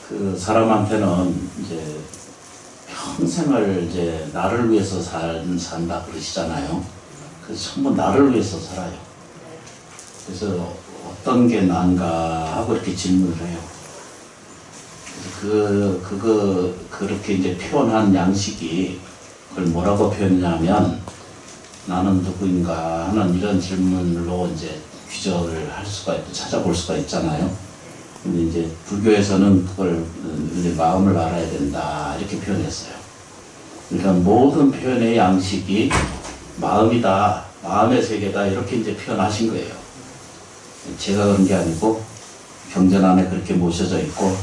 그 사람한테는 이제 평생을 이제 나를 위해서 산다 그러시잖아요. 그래서 전부 나를 위해서 살아요. 그래서 어떤 게 나은가 하고 이렇게 질문을 해요. 그래서 그렇게 이제 표현한 양식이 그걸 뭐라고 표현하냐면 나는 누구인가 하는 이런 질문으로 이제 귀절을 할 수가 있고 찾아볼 수가 있잖아요. 근데 이제 불교에서는 그걸 이제 마음을 알아야 된다 이렇게 표현했어요. 그러니까 모든 표현의 양식이 마음이다, 마음의 세계다 이렇게 이제 표현하신 거예요. 제가 그런 게 아니고 경전 안에 그렇게 모셔져 있고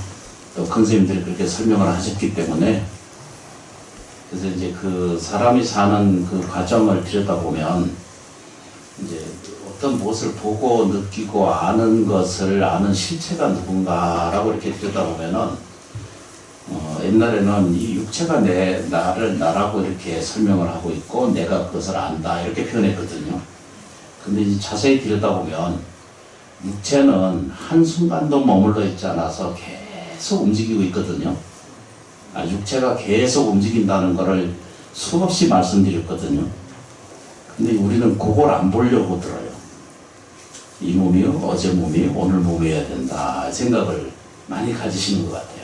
또 큰 스님들이 그렇게 설명을 하셨기 때문에 그래서 이제 그 사람이 사는 그 과정을 들여다보면 이제 어떤 무엇을 보고 느끼고 아는 것을 아는 실체가 누군가라고 이렇게 들여다보면은 옛날에는 이 육체가 나라고 이렇게 설명을 하고 있고 내가 그것을 안다 이렇게 표현했거든요. 근데 이제 자세히 들여다보면 육체는 한순간도 머물러 있지 않아서 계속 움직이고 있거든요. 육체가 계속 움직인다는 것을 수없이 말씀드렸거든요. 근데 우리는 그걸 안 보려고 들어요. 이 몸이 어제 몸이 오늘 몸이어야 된다 생각을 많이 가지시는 것 같아요.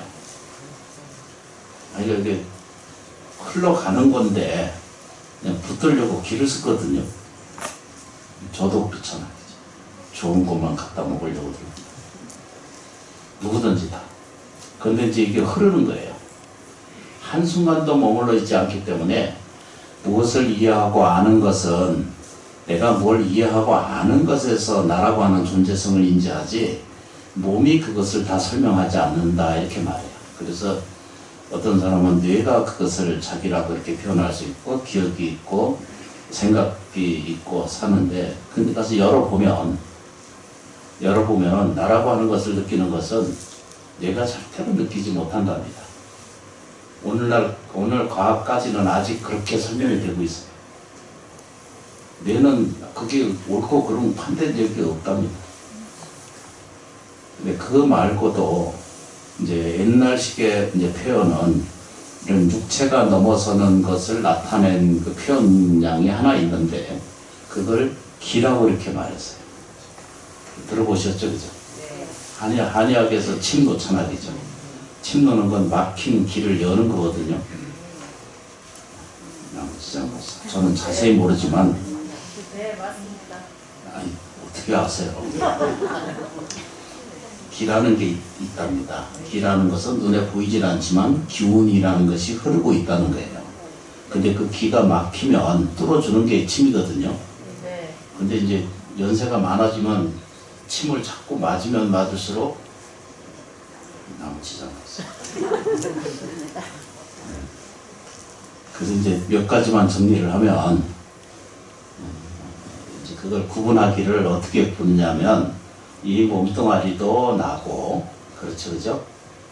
이게 흘러가는 건데 그냥 붙들려고 길을 쓰거든요. 저도 그렇잖아요. 좋은 것만 갖다 먹으려고 들어요. 누구든지 다. 그런데 이제 이게 흐르는 거예요. 한순간도 머물러 있지 않기 때문에 무엇을 이해하고 아는 것은 내가 뭘 이해하고 아는 것에서 나라고 하는 존재성을 인지하지 몸이 그것을 다 설명하지 않는다 이렇게 말해요. 그래서 어떤 사람은 뇌가 그것을 자기라고 이렇게 표현할 수 있고 기억이 있고 생각이 있고 사는데 근데 가서 열어보면 나라고 하는 것을 느끼는 것은 뇌가 절대로 느끼지 못한답니다. 오늘 과학까지는 아직 그렇게 설명이 되고 있어요. 뇌는 그게 옳고 그름 판단된 적이 없답니다. 근데 그거 말고도 이제 옛날식의 이제 표현은 이런 육체가 넘어서는 것을 나타낸 그 표현량이 하나 있는데 그걸 기라고 이렇게 말했어요. 들어보셨죠, 그죠? 네. 한의학에서 침 놓잖아, 그죠? 침 놓는 건 막힌 길을 여는 거거든요. 저는 자세히 모르지만 네, 맞습니다. 아니, 어떻게 아세요? 기라는 게 있답니다. 기라는 것은 눈에 보이질 않지만 기운이라는 것이 흐르고 있다는 거예요. 근데 그 기가 막히면 뚫어주는 게 침이거든요. 네. 근데 이제 연세가 많아지면 침을 자꾸 맞으면 맞을수록 나머지잖아요. 그래서 이제 몇 가지만 정리를 하면 이제 그걸 구분하기를 어떻게 보냐면 이 몸뚱아리도 나고 그렇죠, 그죠?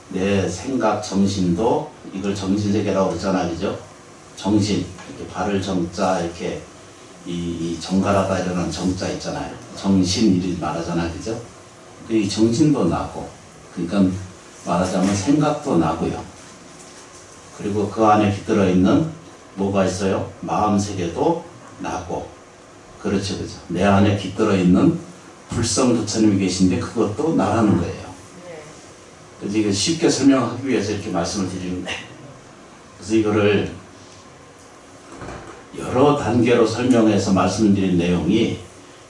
내 생각 정신도 이걸 정신세계라고 그러잖아, 그죠? 정신 이렇게 발을 정자 이렇게 이 정갈하다 이러는 정자 있잖아요. 정신 이렇게 말하잖아, 그죠? 이 정신도 나고 그러니까 말하자면 생각도 나고요. 그리고 그 안에 깃들어 있는 뭐가 있어요? 마음 세계도 나고 그렇죠, 그죠? 내 안에 깃들어 있는 불성 부처님이 계신데 그것도 나라는 거예요. 그래서 이거 쉽게 설명하기 위해서 이렇게 말씀을 드리는 거예요. 그래서 이거를 여러 단계로 설명해서 말씀드린 내용이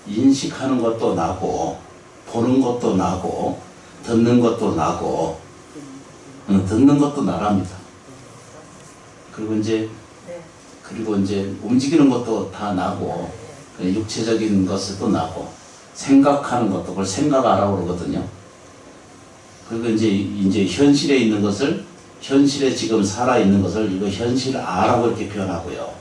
인식하는 것도 나고 보는 것도 나고 듣는 것도 나고 듣는 것도 나랍니다. 그리고 이제 움직이는 것도 다 나고 육체적인 것도 나고 생각하는 것도 그걸 생각하라고 그러거든요. 그리고 이제 현실에 있는 것을 현실에 지금 살아 있는 것을 이거 현실아라고 이렇게 표현하고요.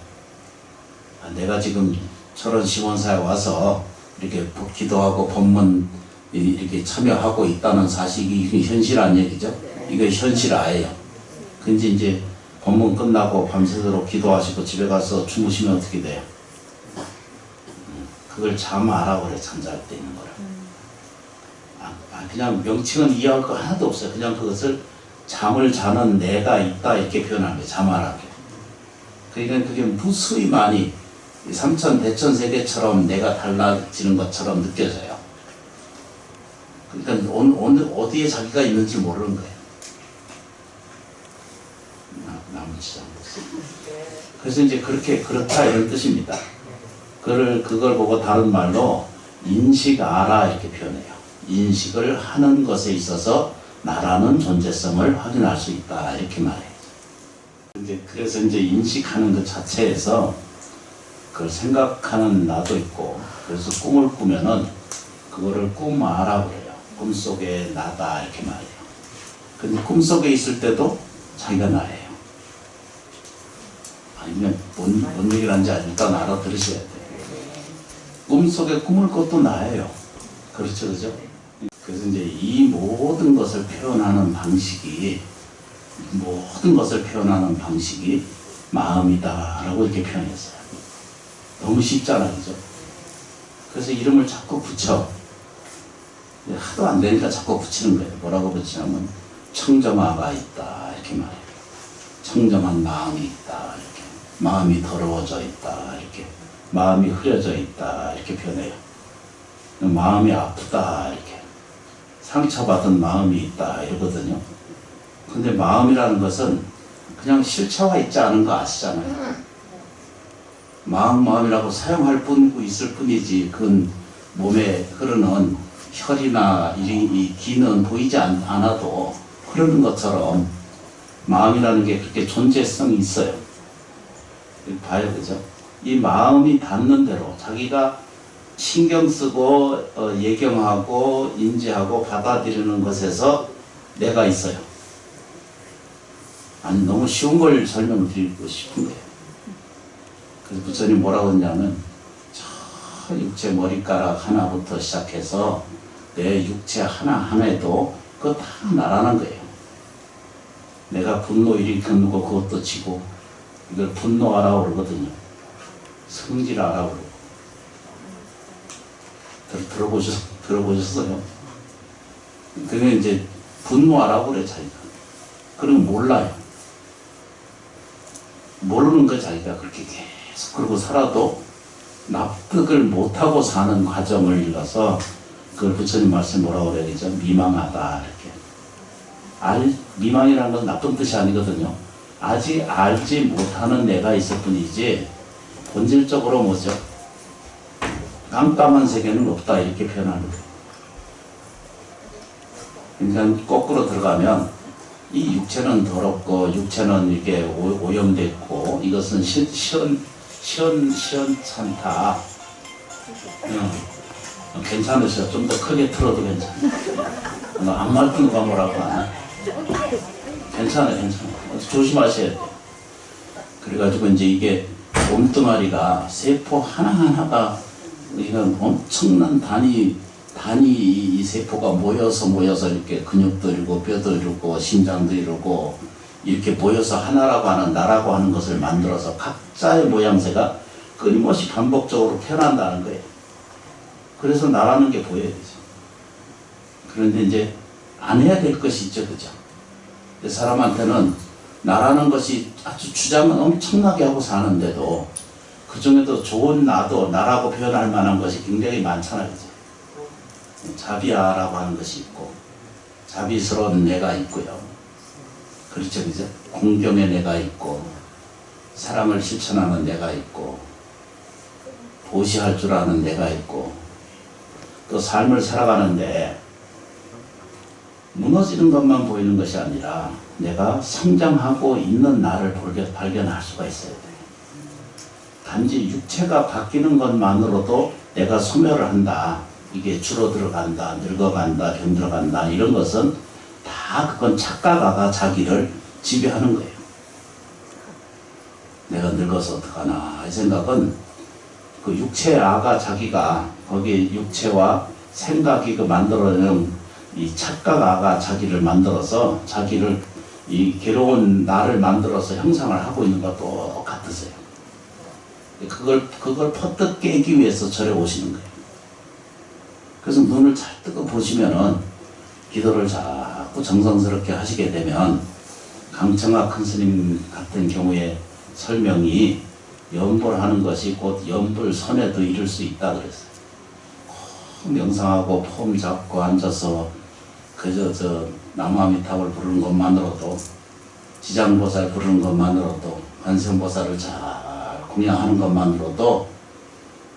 내가 지금 철원 시원사에 와서 이렇게 기도하고 법문 이렇게 참여하고 있다는 사실이 현실한 얘기죠. 이거 현실아예요. 근데 이제 법문 끝나고 밤새도록 기도하시고 집에 가서 주무시면 어떻게 돼요? 그걸 잠아라고 그래, 잠잘 때 있는 거를. 그냥 명칭은 이해할 거 하나도 없어요. 그냥 그것을 잠을 자는 내가 있다 이렇게 표현하는 거예요. 자만하게. 그러니까 그게 무수히 많이 삼천 대천 세계처럼 내가 달라지는 것처럼 느껴져요. 그러니까 어디에 자기가 있는지 모르는 거예요. 나머지 그래서 이제 그렇다 이런 뜻입니다. 그걸 보고 다른 말로 인식 알아 이렇게 표현해요. 인식을 하는 것에 있어서 나라는 존재성을 확인할 수 있다 이렇게 말해요. 그래서 이제 인식하는 것 자체에서 그걸 생각하는 나도 있고, 그래서 꿈을 꾸면은 그거를 꿈아라고 그래요. 꿈속에 나다 이렇게 말해요. 근데 꿈속에 있을 때도 자기가 나예요. 아니면 뭔 얘기를 하는지 일단 알아들으셔야 돼요. 꿈속에 꿈을 꿨도 나예요. 그렇죠, 그죠? 그래서 이제 이 모든 것을 표현하는 방식이 마음이다라고 이렇게 표현했어요. 너무 쉽잖아, 그죠? 그래서 이름을 자꾸 붙여. 하도 안 되니까 자꾸 붙이는 거예요. 뭐라고 붙이냐면 청정아가 있다 이렇게 말해요. 청정한 마음이 있다 이렇게. 마음이 더러워져 있다 이렇게. 마음이 흐려져 있다 이렇게 표현해요. 마음이 아프다 이렇게. 상처받은 마음이 있다 이러거든요. 근데 마음이라는 것은 그냥 실체화 있지 않은 거 아시잖아요. 마음이라고 사용할 뿐이고 있을 뿐이지 그건 몸에 흐르는 혈이나 이 기는 보이지 않아도 흐르는 것처럼 마음이라는 게 그렇게 존재성이 있어요. 봐요, 그죠? 이 마음이 닿는 대로 자기가 신경 쓰고 예경하고 인지하고 받아들이는 것에서 내가 있어요. 아니 너무 쉬운 걸 설명을 드리고 싶은 거예요. 그래서 부처님 뭐라고 했냐면 저 육체 머리카락 하나부터 시작해서 내 육체 하나하나에도 그거 다 나라는 거예요. 내가 분노 일으키는 거 그것도 지고 이걸 분노하라고 그러거든요. 성질하라고 그러고 들어보셨어요? 그게 이제 분노하라고 그래 자기가. 그러면 몰라요. 모르는 거 자기가 그렇게 계속 그러고 살아도 납득을 못하고 사는 과정을 일러서 그걸 부처님 말씀 뭐라고 그래야 되죠? 미망하다 이렇게. 미망이라는 건 나쁜 뜻이 아니거든요. 아직 알지 못하는 내가 있을 뿐이지 본질적으로 뭐죠? 깜깜한 세계는 없다 이렇게 표현하는 거예요. 그러니까 거꾸로 들어가면 이 육체는 더럽고 육체는 이게 오염됐고 이것은 시원찮다. 괜찮으셔. 좀 더 크게 틀어도 괜찮아. 안 말든 누가 뭐라고 하나? 괜찮아. 조심하셔야 돼. 그래가지고 이제 이게 몸뚱아리가 세포 하나하나가 이건 엄청난 단위 이 세포가 모여서 이렇게 근육도 이루고 뼈도 이루고 심장도 이루고 이렇게 모여서 하나라고 하는 나라고 하는 것을 만들어서 각자의 모양새가 끊임없이 반복적으로 태어난다는 거예요. 그래서 나라는 게 보여야 되죠. 그런데 이제 안 해야 될 것이 있죠, 그죠? 사람한테는 나라는 것이 아주 주장은 엄청나게 하고 사는데도 그 중에도 좋은 나라고 표현할 만한 것이 굉장히 많잖아요, 그죠? 자비야라고 하는 것이 있고 자비스러운 내가 있고요. 그렇죠, 그죠? 공경의 내가 있고 사랑을 실천하는 내가 있고 보시할 줄 아는 내가 있고 또 삶을 살아가는데 무너지는 것만 보이는 것이 아니라 내가 성장하고 있는 나를 발견할 수가 있어야 돼요. 단지 육체가 바뀌는 것만으로도 내가 소멸을 한다. 이게 줄어들어간다, 늙어간다, 병들어간다 이런 것은 다 그건 착각아가 자기를 지배하는 거예요. 내가 늙어서 어떡하나 이 생각은 그 육체아가 자기가 거기 육체와 생각이 그 만들어내는 이 착각아가 자기를 만들어서 자기를 이 괴로운 나를 만들어서 형상을 하고 있는 것과 똑같으세요. 그걸 퍼뜩 깨기 위해서 절에 오시는 거예요. 그래서 눈을 잘 뜨고 보시면은 기도를 자꾸 자꾸 정성스럽게 하시게 되면 강청학 큰 스님 같은 경우에 설명이 염불하는 것이 곧 염불선에도 이를 수 있다 그랬어요. 명상하고 폼 잡고 앉아서 그저 남아미탑을 부르는 것만으로도, 지장보살 부르는 것만으로도, 관세음보살을 잘 공양하는 것만으로도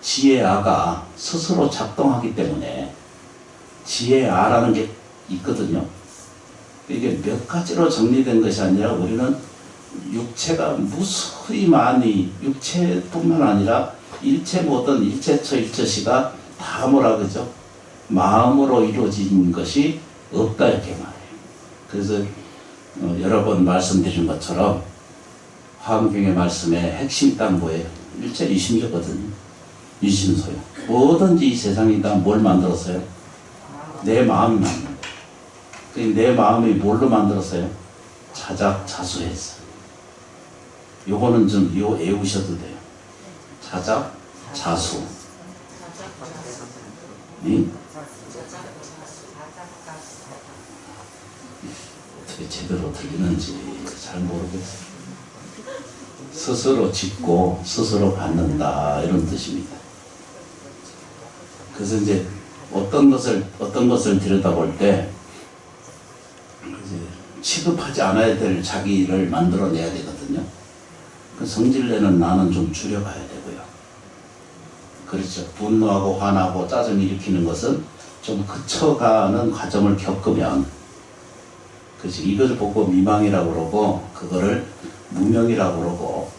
지혜아가 스스로 작동하기 때문에 지혜아라는 게 있거든요. 이게 몇 가지로 정리된 것이 아니라 우리는 육체가 무수히 많이, 육체뿐만 아니라 일체 모든 일체처 일체시가 다 뭐라 그러죠? 마음으로 이루어진 것이 없다 이렇게 말해요. 그래서 여러 번 말씀드린 것처럼 화엄경의 말씀의 핵심 딱 뭐예요? 일체 이심이거든요. 이심소요. 뭐든지 이 세상이 다 뭘 만들었어요? 내 마음이 만든 거예요. 내 마음이 뭘로 만들었어요? 자작자수했어요. 요거는 좀 외우셔도 돼요. 자작자수. 어떻게 제대로 들리는지 잘 모르겠어요. 스스로 짓고 스스로 받는다 이런 뜻입니다. 그래서 이제 어떤 것을 들여다볼 때 취급하지 않아야 될 자기를 만들어내야 되거든요. 그 성질내는 나는 좀 줄여가야 되고요. 그렇죠. 분노하고 화나고 짜증 일으키는 것은 좀 그쳐가는 과정을 겪으면, 그렇지. 이걸 보고 미망이라고 그러고 그거를 무명이라고 그러고,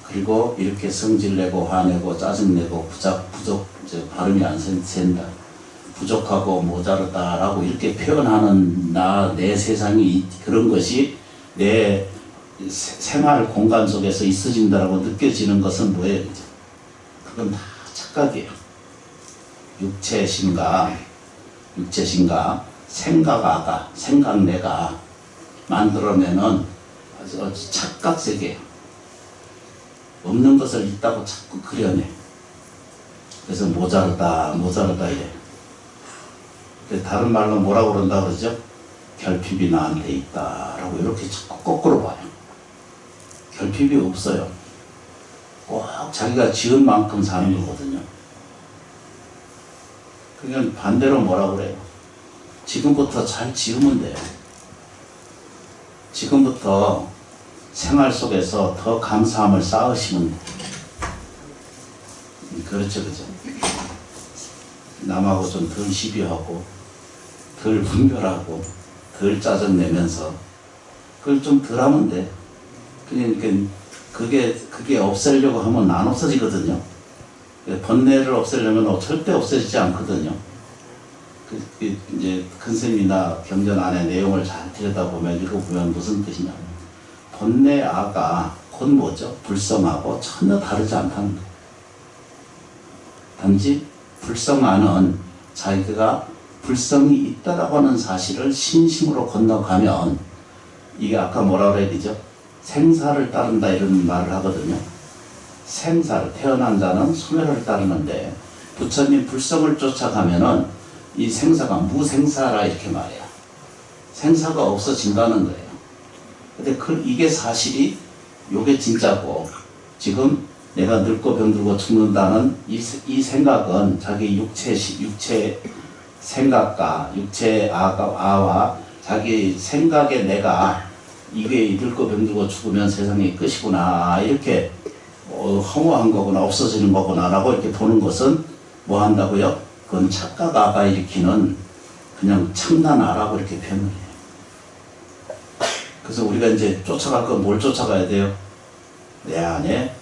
그리고 이렇게 성질내고 화내고 짜증내고 발음이 안 센다. 부족하고 모자르다라고 이렇게 표현하는 내 세상이 그런 것이 내 생활 공간 속에서 있어진다라고 느껴지는 것은 뭐예요? 그건 다 착각이에요. 육체신가 생각아가, 생각내가 만들어내는 아주 착각세계예요. 없는 것을 있다고 자꾸 그려내. 그래서 모자르다 이래. 다른 말로 뭐라고 그런다 그러죠? 결핍이 나한테 있다라고 이렇게 자꾸 거꾸로 봐요. 결핍이 없어요. 꼭 자기가 지은 만큼 사는 거거든요. 그냥 반대로 뭐라고 그래요? 지금부터 잘 지으면 돼요. 지금부터 생활 속에서 더 감사함을 쌓으시면 돼요. 그렇죠. 남하고 좀 덜 시비하고 덜 분별하고 덜 짜증내면서 그걸 좀 덜 하면 돼. 그러니까 그게 없애려고 하면 안 없어지거든요. 번뇌를 없애려면 절대 없어지지 않거든요. 이제 큰 스님이나 경전 안에 내용을 잘 들여다보면 읽어보면 무슨 뜻이냐면, 번뇌아가 곧 뭐죠? 불성하고 전혀 다르지 않다는 거예요. 단지 불성아는 자기가 불성이 있다라고 하는 사실을 신심으로 건너가면, 이게 아까 뭐라 그래야 되죠? 생사를 따른다 이런 말을 하거든요. 생사를, 태어난 자는 소멸을 따르는데 부처님 불성을 쫓아가면은 이 생사가 무생사라 이렇게 말해요. 생사가 없어진다는 거예요. 근데 이게 사실이 요게 진짜고, 지금 내가 늙고 병들고 죽는다는 이 생각은 자기 육체 생각과 육체 아와 자기 생각의 내가 이게 늙고 병들고 죽으면 세상의 끝이구나 이렇게 허무한 거구나, 없어지는 거구나 라고 이렇게 보는 것은 뭐 한다고요? 그건 착각아가 일으키는 그냥 참나나라고 이렇게 표현을 해요. 그래서 우리가 이제 쫓아갈 건 뭘 쫓아가야 돼요? 내 안에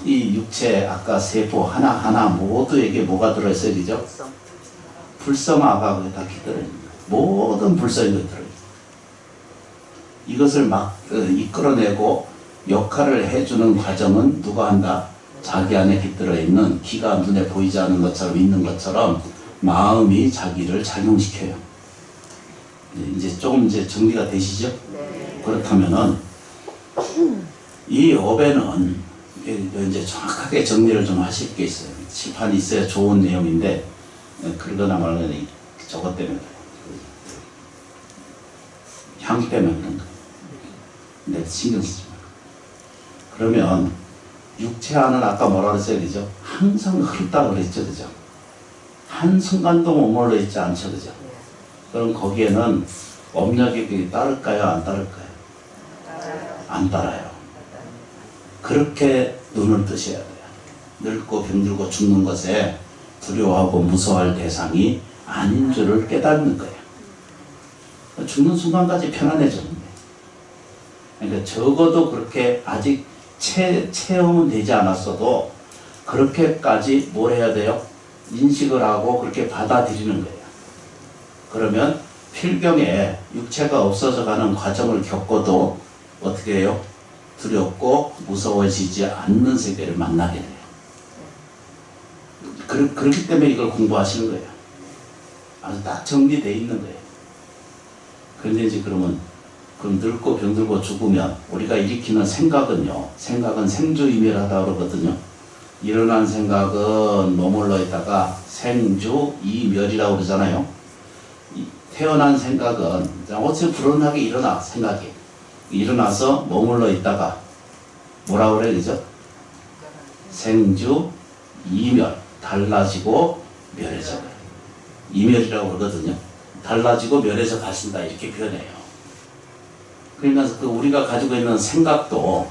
이 육체 아까 세포 하나하나 모두에게 뭐가 들어있어요? 그죠? 불성아가 거기 다 들어있는 거예요. 모든 불성이 들어있어요. 이것을 막 이끌어내고 역할을 해주는 과정은 누가 한다? 자기 안에 깃들어 있는, 기가 눈에 보이지 않는 것처럼 있는 것처럼 마음이 자기를 작용시켜요. 이제 조금 정리가 되시죠? 네. 그렇다면은 이 업에는 이제 정확하게 정리를 좀 하실 게 있어요. 칠판이 있어야 좋은 내용인데 그러거나 말거나 저것 때문에 당 때문에 그런 거예요. 내 신경 쓰지 마. 그러면 육체 안은 아까 뭐라 그랬어요, 그죠? 항상 흐르다 그랬죠, 그죠? 한순간도 머물러 있지 않죠, 그죠? 그럼 거기에는 업력이 따를까요, 안 따를까요? 안 따라요. 그렇게 눈을 뜨셔야 돼요. 늙고 병들고 죽는 것에 두려워하고 무서워할 대상이 아닌 줄을 깨닫는 거예요. 죽는 순간까지 편안해졌는데. 그러니까 적어도 그렇게 아직 체험은 되지 않았어도 그렇게까지 뭘 해야 돼요? 인식을 하고 그렇게 받아들이는 거예요. 그러면 필경에 육체가 없어져 가는 과정을 겪어도 어떻게 해요? 두렵고 무서워지지 않는 세계를 만나게 돼요. 그렇기 때문에 이걸 공부하시는 거예요. 아주 딱 정리되어 있는 거예요. 그런데 이제 그럼 늙고 병들고 죽으면 우리가 일으키는 생각은요, 생각은 생주이멸하다 그러거든요. 일어난 생각은 머물러 있다가 생주이멸이라고 그러잖아요. 태어난 생각은 어째 불안하게 일어나, 생각이 일어나서 머물러 있다가 뭐라고 그래, 그죠? 생주이멸, 달라지고 멸해져 가요. 이멸이라고 그러거든요. 달라지고 멸해져 가신다, 이렇게 표현해요. 그러니까 그 우리가 가지고 있는 생각도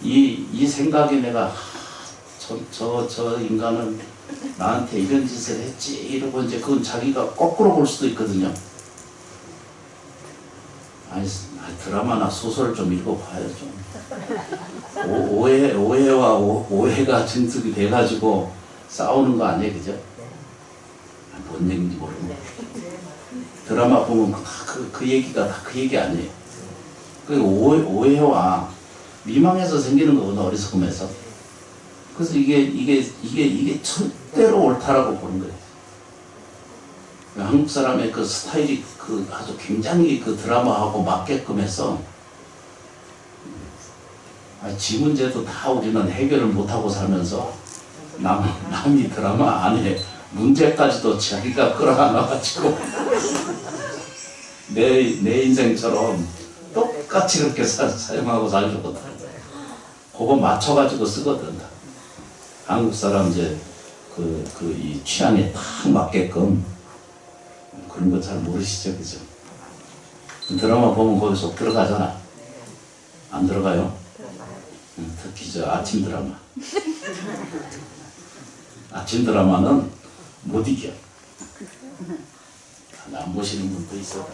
이 생각에 내가 저 인간은 나한테 이런 짓을 했지 이러고 이제 그건 자기가 거꾸로 볼 수도 있거든요. 아니 드라마나 소설 좀 읽어봐요 좀. 오해와 오해가 증득이 돼가지고 싸우는 거 아니에요, 그죠? 뭔 얘기인지 모르고 드라마 보면 그 얘기가 다 그 얘기 아니에요. 그 오해와 미망해서 생기는 거거든, 어리석음에서. 그래서 이게 절대로 옳다라고 보는 거예요. 한국 사람의 그 스타일이 그 아주 굉장히 그 드라마하고 맞게끔 해서 지 문제도 다 우리는 해결을 못하고 살면서 남이 드라마 안에 문제까지도 자기가 끌어안아가지고 내 인생처럼 똑같이 그렇게 사용하고 살거든. 그거 맞춰가지고 쓰거든. 한국 사람 이제 이 취향에 딱 맞게끔 그런 거 잘 모르시죠, 그죠? 드라마 보면 거기 속 들어가잖아. 안 들어가요? 특히 저 아침 드라마. 아침 드라마는 못 이겨. 안 보시는 분도 있어.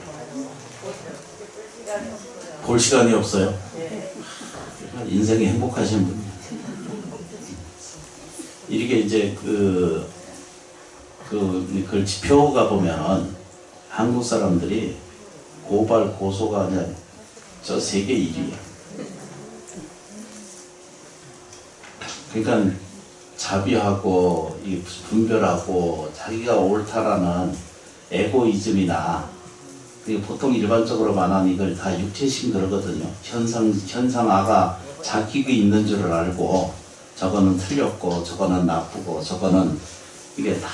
볼 시간이 없어요. 인생이 행복하신 분이에요. 이렇게 이제 그걸 지표가 보면 한국 사람들이 고발 고소가 아니라 저 세계 1위야. 그러니까 자비하고 분별하고 자기가 옳다라는 에고이즘이나 보통 일반적으로 말하는 이걸 다 육체심 그러거든요. 현상아가 자기가 있는 줄을 알고 저거는 틀렸고 저거는 나쁘고 저거는 이게 다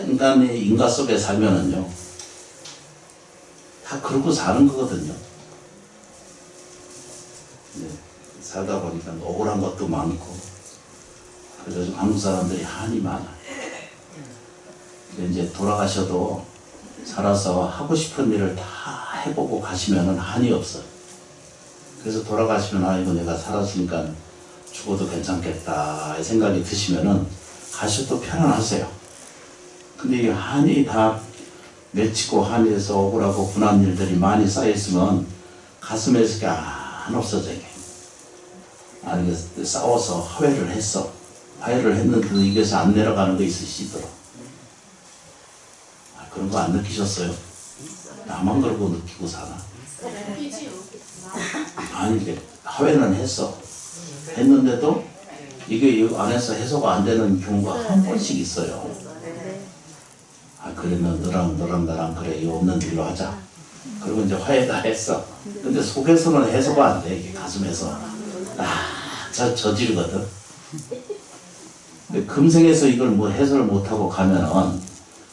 인간 속에 살면은요 다 그러고 사는 거거든요. 네, 살다 보니까 억울한 것도 많고 그래서 한국 사람들이 한이 많아요. 이제 돌아가셔도 살아서 하고 싶은 일을 다 해보고 가시면은 한이 없어요. 그래서 돌아가시면 이거 내가 살았으니까 죽어도 괜찮겠다 생각이 드시면은 가셔도 편안하세요. 근데 이 한이 다 맺히고 한에서 억울하고 분한 일들이 많이 쌓여있으면 가슴에서 이게 안 없어져요. 아니 싸워서 화해를 했어. 화해를 했는데도 이게서 안 내려가는 거 있으시더라. 그런 거 안 느끼셨어요? 나만 그러고 느끼고 사나? 아니 이게 화해는 했어. 했는데도 이게 이 안에서 해소가 안 되는 경우가 한 번씩 있어요. 그러면 너랑 나랑 그래 이 없는 일로 하자. 그리고 이제 화해다 했어. 근데 속에서는 해소가 안 돼. 이게 가슴에서 저지르거든. 근데 금생에서 이걸 해소를 못하고 가면은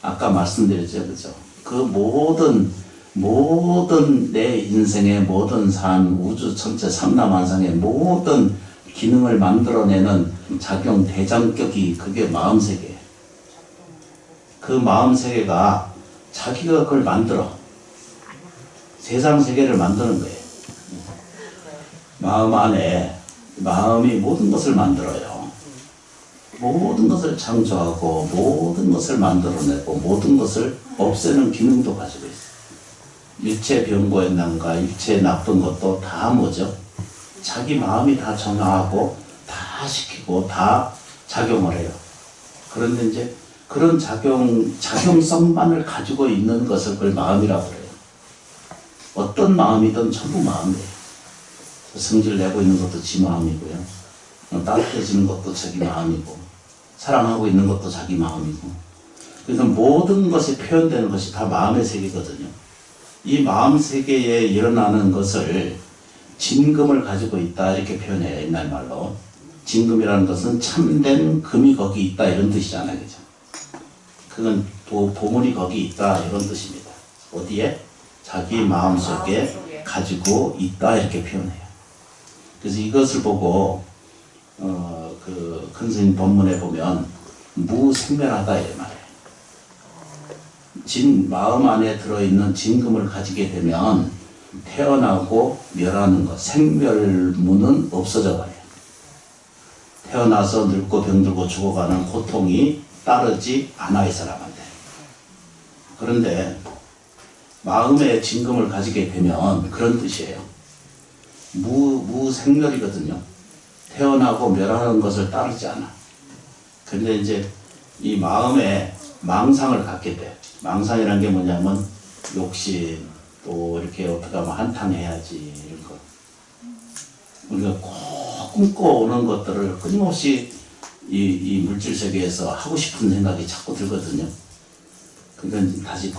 아까 말씀드렸죠, 그죠? 그 모든 모든 내 인생의 모든 삶, 우주 전체 삼라만상의 모든 기능을 만들어내는 작용 대장격이 그게 마음세계예요. 그 마음세계가 자기가 그걸 만들어. 세상 세계를 만드는 거예요. 마음 안에 마음이 모든 것을 만들어요. 모든 것을 창조하고 모든 것을 만들어내고 모든 것을 없애는 기능도 가지고 있어요. 일체 병고의 난과 일체 나쁜 것도 다 뭐죠? 자기 마음이 다 정하고 다 시키고 다 작용을 해요. 그런데 이제 그런 작용성만을 가지고 있는 것을 그걸 마음이라고 해요. 어떤 마음이든 전부 마음이에요. 성질 내고 있는 것도 지 마음이고요. 따뜻해지는 것도 자기 마음이고, 사랑하고 있는 것도 자기 마음이고. 그래서 모든 것이 표현되는 것이 다 마음의 세계거든요. 이 마음 세계에 일어나는 것을 진금을 가지고 있다 이렇게 표현해요. 옛날 말로. 진금이라는 것은 참된 금이 거기 있다 이런 뜻이잖아요. 그죠? 그건 보물이 거기 있다 이런 뜻입니다. 어디에? 자기 마음속에 가지고 있다 이렇게 표현해요. 그래서 이것을 보고 그 큰 스님 본문에 보면 무생멸하다 이 말이에요. 마음 안에 들어있는 진금을 가지게 되면 태어나고 멸하는 것, 생멸무는 없어져 버려요. 태어나서 늙고 병들고 죽어가는 고통이 따르지 않아 이 사람한테. 그런데 마음에 진금을 가지게 되면 그런 뜻이에요. 무생멸이거든요. 태어나고 멸하는 것을 따르지 않아. 근데 이제 이 마음에 망상을 갖게 돼. 망상이란 게 뭐냐면 욕심, 또 이렇게 어떻게 하면 한탕해야지 이런 거. 우리가 꼭 꿈꿔오는 것들을 끊임없이 이 물질 세계에서 하고 싶은 생각이 자꾸 들거든요. 그러니까 다시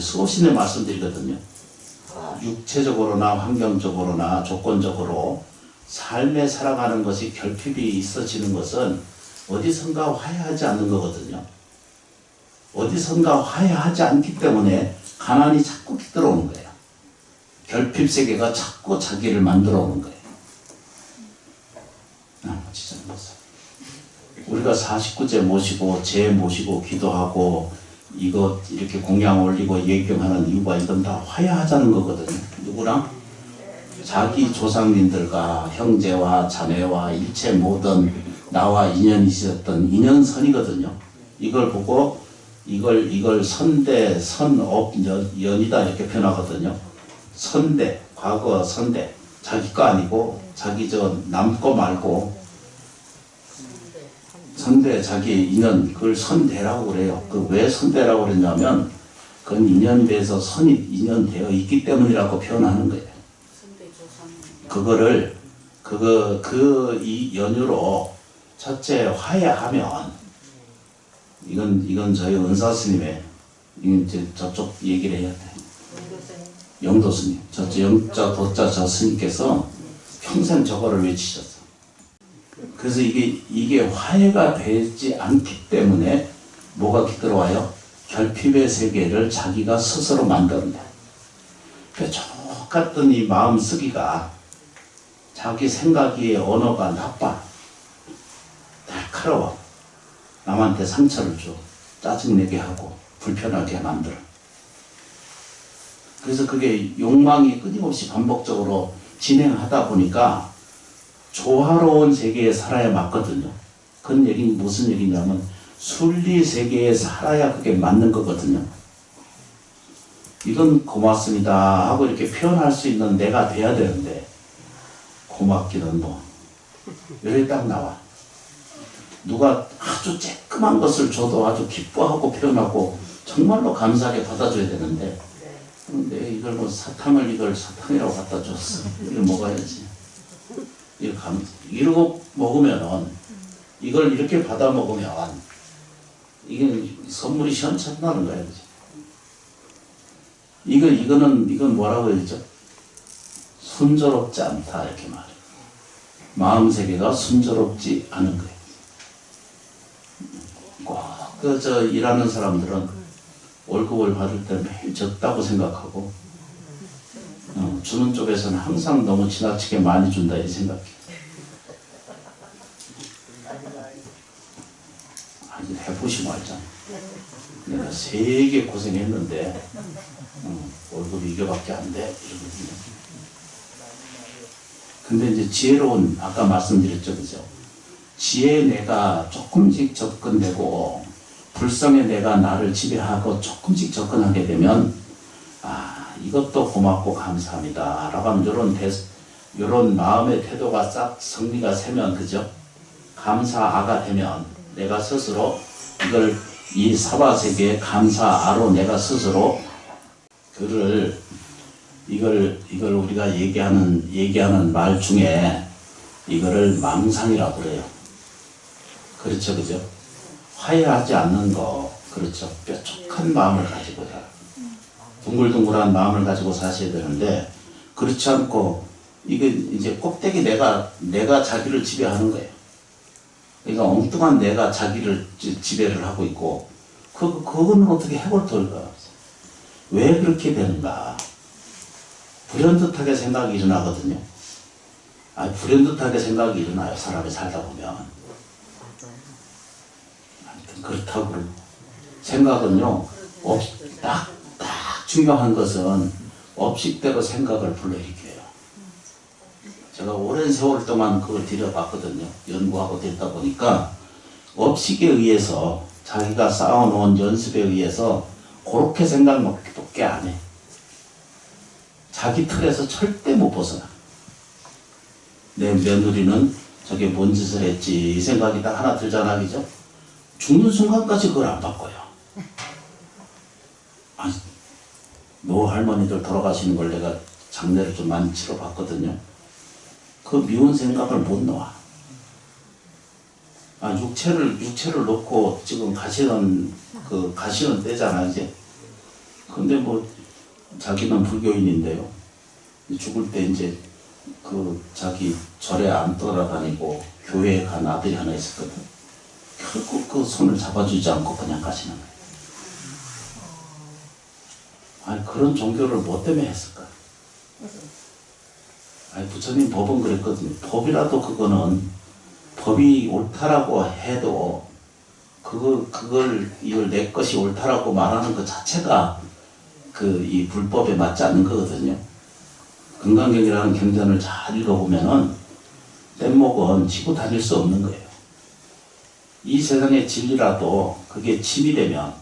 수호신에 말씀드리거든요. 육체적으로나 환경적으로나 조건적으로 삶에 살아가는 것이 결핍이 있어지는 것은 어디선가 화해하지 않는 거거든요. 어디선가 화해하지 않기 때문에 가난이 자꾸 들어오는 거예요. 결핍 세계가 자꾸 자기를 만들어 오는 거예요. 진짜 우리가 49제 모시고 제 모시고 기도하고 이거 이렇게 공양 올리고 예경하는 이유가 이건 다 화해하자는 거거든요. 누구랑? 자기 조상님들과 형제와 자매와 일체 모든 나와 인연이 있었던 인연선이거든요. 이걸 보고 이걸 선대, 선업, 연이다 이렇게 표현하거든요. 선대, 과거 선대, 자기 거 아니고 자기 남 거 말고 선대, 자기 인연, 그걸 선대라고 그래요. 그 왜 선대라고 그랬냐면 그건 인연돼서 선이 인연되어 있기 때문이라고 표현하는 거예요. 그거를 이 연유로 첫째 화해하면 이건 저희 은사 스님의 이제 저쪽 얘기를 해야 돼. 영도 스님. 저쪽 영자 도자 저 스님께서 평생 저거를 외치셨어. 그래서 이게 화해가 되지 않기 때문에 뭐가 들어와요? 결핍의 세계를 자기가 스스로 만든다. 똑같은 이 마음 쓰기가 자기 생각이 언어가 나빠. 날카로워. 남한테 상처를 줘. 짜증내게 하고 불편하게 만들어. 그래서 그게 욕망이 끊임없이 반복적으로 진행하다 보니까 조화로운 세계에 살아야 맞거든요. 그런 얘기는 무슨 얘기냐면 순리 세계에 살아야 그게 맞는 거거든요. 이건 고맙습니다 하고 이렇게 표현할 수 있는 내가 돼야 되는데 고맙기는 뭐 여기 딱 나와. 누가 아주 쬐끔한 것을 줘도 아주 기뻐하고 표현하고 정말로 감사하게 받아줘야 되는데 근데 이걸 이걸 사탕이라고 갖다 줬어. 이걸 먹어야지. 이러고 먹으면은 이걸 이렇게 받아 먹으면 이게 선물이 시원찮다는 거야. 이건 뭐라고 해야죠? 순조롭지 않다 이렇게 말해요. 마음 세계가 순조롭지 않은 거예요. 꼭 일하는 사람들은 월급을 받을 때 매일 적다고 생각하고 주는 쪽에서는 항상 너무 지나치게 많이 준다 이 생각해. 아니 해보시고 알잖아. 내가 세게 고생했는데 월급이 이거밖에 안 돼 이러거든요. 근데 이제 지혜로운 아까 말씀드렸죠, 그죠? 지혜의 내가 조금씩 접근되고 불성의 내가 나를 지배하고 조금씩 접근하게 되면 이것도 고맙고 감사합니다 라고 하면 이런 마음의 태도가 싹 성리가 세면, 그죠? 감사아가 되면 내가 스스로 이 사바세계의 감사아로 내가 스스로 이걸 우리가 얘기하는 말 중에 이거를 망상이라고 그래요. 그렇죠, 그죠? 화해하지 않는 거, 그렇죠? 뾰족한 마음을 가지고 살아. 둥글둥글한 마음을 가지고 사셔야 되는데, 그렇지 않고 이게 이제 꼭대기 내가 자기를 지배하는 거예요. 그러니까 엉뚱한 내가 자기를 지배를 하고 있고, 그거는 어떻게 해볼 도리가 없어요. 왜 그렇게 되는가? 불현듯하게 생각이 일어나거든요. 불현듯하게 생각이 일어나요. 사람이 살다 보면. 하여튼 그렇다고 그러고. 생각은요, 딱 중요한 것은 업식대로 생각을 불러일으켜요. 제가 오랜 세월 동안 그걸 들여봤거든요. 연구하고 됐다 보니까 업식에 의해서 자기가 쌓아놓은 연습에 의해서 그렇게 생각밖에 안 해. 자기 틀에서 절대 못 벗어나. 내 며느리는 저게 뭔 짓을 했지 이 생각이 딱 하나 들잖아, 그죠? 죽는 순간까지 그걸 안 바꿔요. 노 할머니들 돌아가시는 걸 내가 장례를 좀 많이 치러봤거든요. 그 미운 생각을 못 놓아. 육체를 놓고 지금 가시는 때잖아, 이제. 근데 뭐, 자기는 불교인인데요. 죽을 때 이제 자기 절에 안 돌아다니고 교회에 간 아들이 하나 있었거든. 결국 그 손을 잡아주지 않고 그냥 가시는 거예요. 그런 종교를 뭐 때문에 했을까? 부처님 법은 그랬거든요. 법이라도 그거는 법이 옳다라고 해도 이걸 내 것이 옳다라고 말하는 것 자체가 이 불법에 맞지 않는 거거든요. 금강경이라는 경전을 잘 읽어보면은 뗏목은 지고 다닐 수 없는 거예요. 이 세상의 진리라도 그게 침이 되면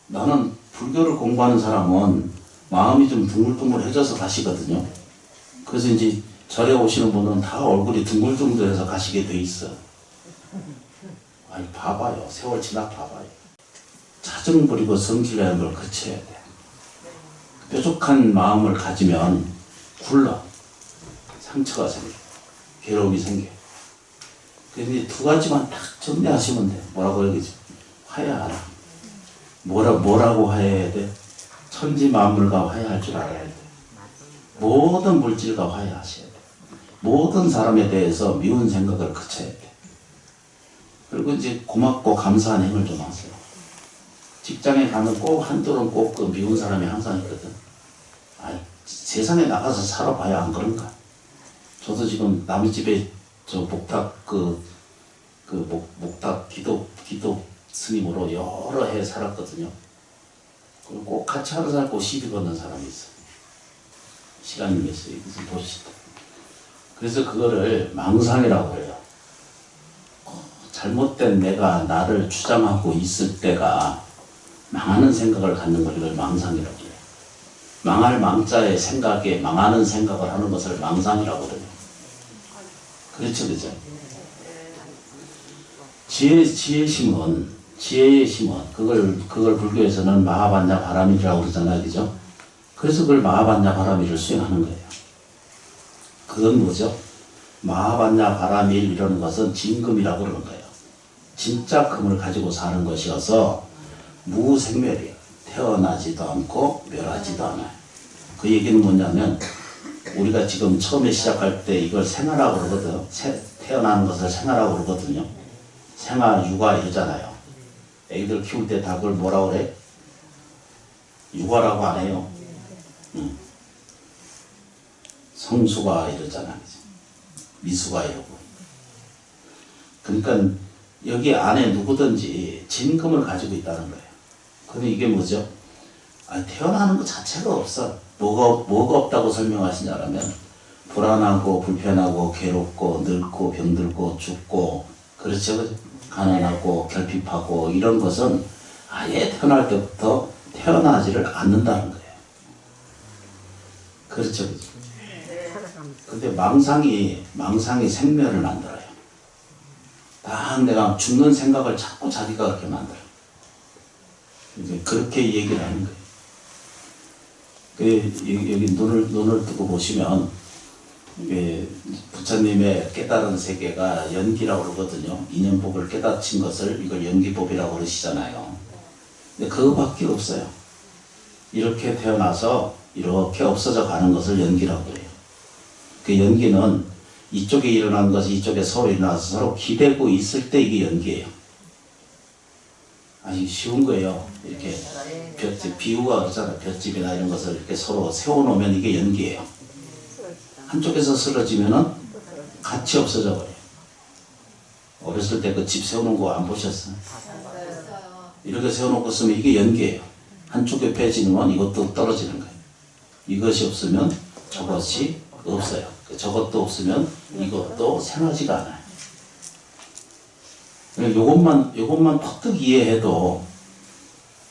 나는 불교를 공부하는 사람은 마음이 좀 둥글둥글해져서 가시거든요. 그래서 이제 절에 오시는 분은 다 얼굴이 둥글둥글해서 가시게 돼 있어. 봐봐요. 세월 지나 봐봐요. 차증 부리고 성질내는 걸 거쳐야 돼. 뾰족한 마음을 가지면 굴러. 상처가 생겨. 괴로움이 생겨. 그래서 이제 두 가지만 딱 정리하시면 돼. 뭐라고 얘기지? 화해하라. 뭐라고 화해해야 돼? 천지 만물과 화해할 줄 알아야 돼. 모든 물질과 화해하셔야 돼. 모든 사람에 대해서 미운 생각을 거쳐야 돼. 그리고 이제 고맙고 감사한 행을 좀 하세요. 직장에 가면 꼭 한둘은 꼭 그 미운 사람이 항상 있거든. 세상에 나가서 살아봐야 안 그런가? 저도 지금 남의 집에 목탁 목탁 기도 스님으로 여러 해 살았거든요. 그리고 꼭 같이 하루 살고 시비 거는 사람이 있어. 시간이 있어요. 무슨 보시다. 그래서 그거를 망상이라고 해요. 잘못된 내가 나를 주장하고 있을 때가 망하는 생각을 갖는 걸 이걸 망상이라고 해요. 망할 망자의 생각에 망하는 생각을 하는 것을 망상이라고 그래요. 그렇죠, 그죠? 지혜의 심은 그걸 불교에서는 마하반야 바라밀이라고 그러잖아요, 그죠? 그래서 그걸 마하반야 바라밀을 수행하는 거예요. 그건 뭐죠? 마하반야 바라밀이라는 것은 진금이라고 그러는 거예요. 진짜 금을 가지고 사는 것이어서 무생멸이에요. 태어나지도 않고 멸하지도 않아요. 그 얘기는 뭐냐면 우리가 지금 처음에 시작할 때 이걸 생활하고 그러거든. 태어나는 것을 생활하고 그러거든요. 생활, 육아 이러잖아요. 애기들 키울 때 다 그걸 뭐라고 그래? 육아라고 안 해요. 성수가 이러잖아, 그죠? 미수가 이러고. 그러니까 여기 안에 누구든지 진금을 가지고 있다는 거예요. 근데 이게 뭐죠? 태어나는 것 자체가 없어. 뭐가 없다고 설명하시냐면 불안하고 불편하고 괴롭고 늙고 병들고 죽고 그렇죠. 가난하고 결핍하고 이런 것은 아예 태어날 때부터 태어나지를 않는다는 거예요. 그렇죠. 그렇죠. 근데 망상이 생멸을 만들어요. 딱 내가 죽는 생각을 자꾸 자기가 그렇게 만들어. 이제 그렇게 얘기를 하는 거예요. 여기 눈을 뜨고 보시면 부처님의 깨달은 세계가 연기라고 그러거든요. 인연법을 깨닫힌 것을 이걸 연기법이라고 그러시잖아요. 근데 그거밖에 없어요. 이렇게 태어나서 이렇게 없어져 가는 것을 연기라고 해요. 그 연기는 이쪽에 일어난 것이 이쪽에 서로 일어나서 서로 기대고 있을 때 이게 연기예요. 아주 쉬운 거예요. 이렇게 볏짚, 비유가 그러잖아요. 볏짚이나 이런 것을 이렇게 서로 세워놓으면 이게 연기예요. 한쪽에서 쓰러지면은 같이 없어져 버려요. 어렸을 때 그 집 세워놓은 거 안 보셨어요? 이렇게 세워놓고 쓰면 이게 연기예요. 한쪽에 펴지면 이것도 떨어지는 거예요. 이것이 없으면 저것이 없어요. 저것도 없으면 이것도 생하지가 않아요. 요것만 팍 이해해도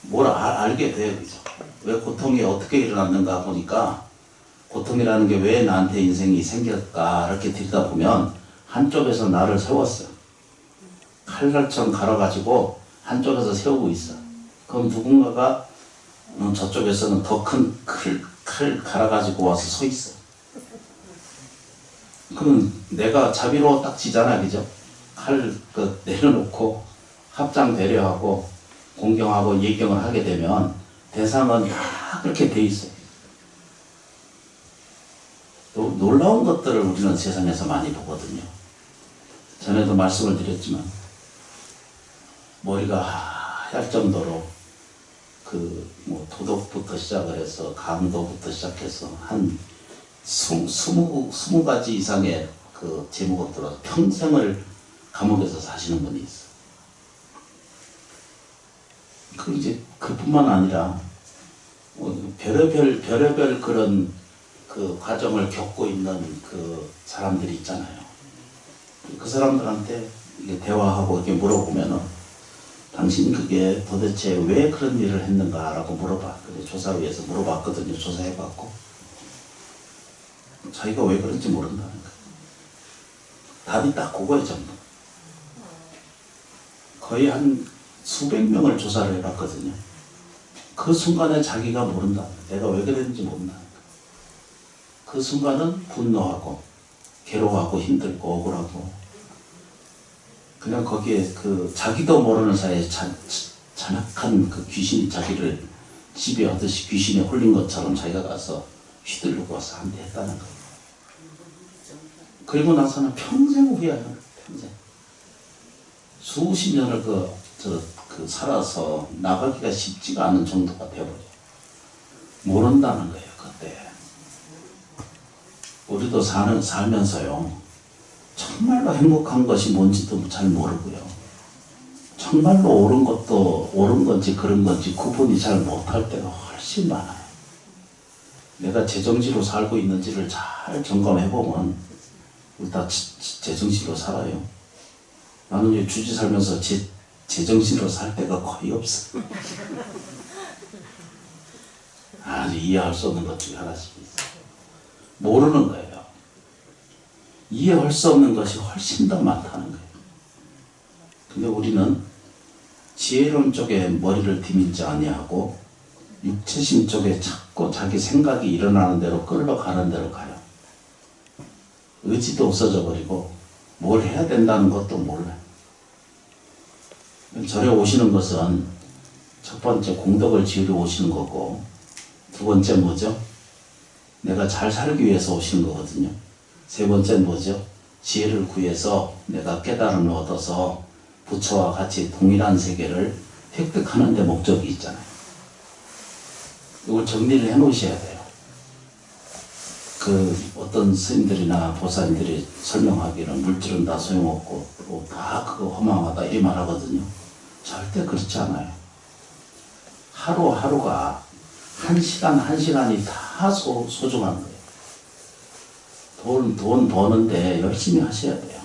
뭘 알게 돼요. 그죠? 왜 고통이 어떻게 일어났는가 보니까 고통이라는 게 왜 나한테 인생이 생겼까 이렇게 들여다보면 한쪽에서 나를 세웠어요. 칼날처럼 갈아가지고 한쪽에서 세우고 있어. 그럼 누군가가 저쪽에서는 더 큰 칼 갈아가지고 와서 서 있어. 그럼 내가 자비로 딱 지잖아, 그죠? 칼 내려놓고 합장 배려하고 공경하고 예경을 하게 되면 대상은 다 그렇게 돼 있어요. 또 놀라운 것들을 우리는 세상에서 많이 보거든요. 전에도 말씀을 드렸지만 머리가 하얄 정도로 도덕부터 시작을 해서 강도부터 시작해서 한 20가지 이상의 그 제목을 들어서 평생을 감옥에서 사시는 분이 있어. 이제 그뿐만 아니라 별의별 그런 그 과정을 겪고 있는 그 사람들이 있잖아요. 그 사람들한테 이게 대화하고 이렇게 물어보면은 당신 그게 도대체 왜 그런 일을 했는가라고 물어봐. 그래 조사위에서 물어봤거든요. 조사해봤고 자기가 왜 그런지 모른다는 거예요. 답이 딱 그거예요. 전부. 거의 한 수백 명을 조사를 해봤거든요. 그 순간에 자기가 모른다. 내가 왜 그랬는지 모른다. 그 순간은 분노하고 괴로워하고 힘들고 억울하고 그냥 거기에 자기도 모르는 사이에 잔악한 그 귀신이 자기를 지배하듯이 귀신에 홀린 것처럼 자기가 가서 휘두르고 와서 한 대 했다는 거예요. 그리고 나서는 평생 후회해요. 평생. 수십 년을 살아서 나가기가 쉽지가 않은 정도가 되어버려요. 모른다는 거예요, 그때. 우리도 살면서요, 정말로 행복한 것이 뭔지도 잘 모르고요. 정말로 옳은 것도 옳은 건지 그런 건지 구분이 잘 못할 때가 훨씬 많아요. 내가 제정신으로 살고 있는지를 잘 점검해보면 우리 다 제정신으로 살아요. 나는 이제 주지 살면서 제정신으로 살 때가 거의 없어. 아주 이해할 수 없는 것 중에 하나씩 있어. 모르는 거예요. 이해할 수 없는 것이 훨씬 더 많다는 거예요. 근데 우리는 지혜로운 쪽에 머리를 디밀지 아니하고 육체심 쪽에 자꾸 자기 생각이 일어나는 대로 끌러가는 대로 가요. 의지도 없어져 버리고 뭘 해야 된다는 것도 몰라요. 절에 오시는 것은 첫 번째 공덕을 지으러 오시는 거고 두 번째 뭐죠? 내가 잘 살기 위해서 오시는 거거든요. 세 번째는 뭐죠? 지혜를 구해서 내가 깨달음을 얻어서 부처와 같이 동일한 세계를 획득하는 데 목적이 있잖아요. 이걸 정리를 해 놓으셔야 돼요. 그 어떤 스님들이나 보살님들이 설명하기는 물질은 다 소용없고 다 그거 허망하다 이 말하거든요. 절대 그렇지 않아요. 하루하루가 한 시간 한 시간이 다 소중한 거예요. 돈 버는데 열심히 하셔야 돼요.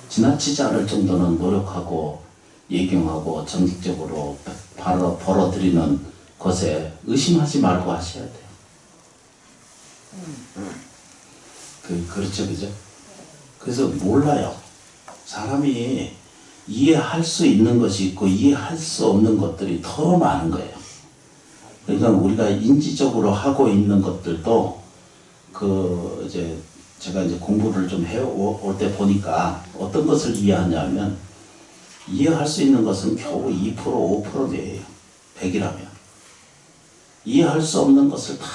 지나치지 않을 정도는 노력하고 예경하고 정직적으로 벌어들이는 것에 의심하지 말고 하셔야 돼요. 그렇죠, 그죠? 그래서 몰라요. 사람이 이해할 수 있는 것이 있고 이해할 수 없는 것들이 더 많은 거예요. 그러니까 우리가 인지적으로 하고 있는 것들도 제가 이제 공부를 좀 해올 때 보니까 어떤 것을 이해하냐면 이해할 수 있는 것은 겨우 2% 5% 내예요. 100이라면. 이해할 수 없는 것을 다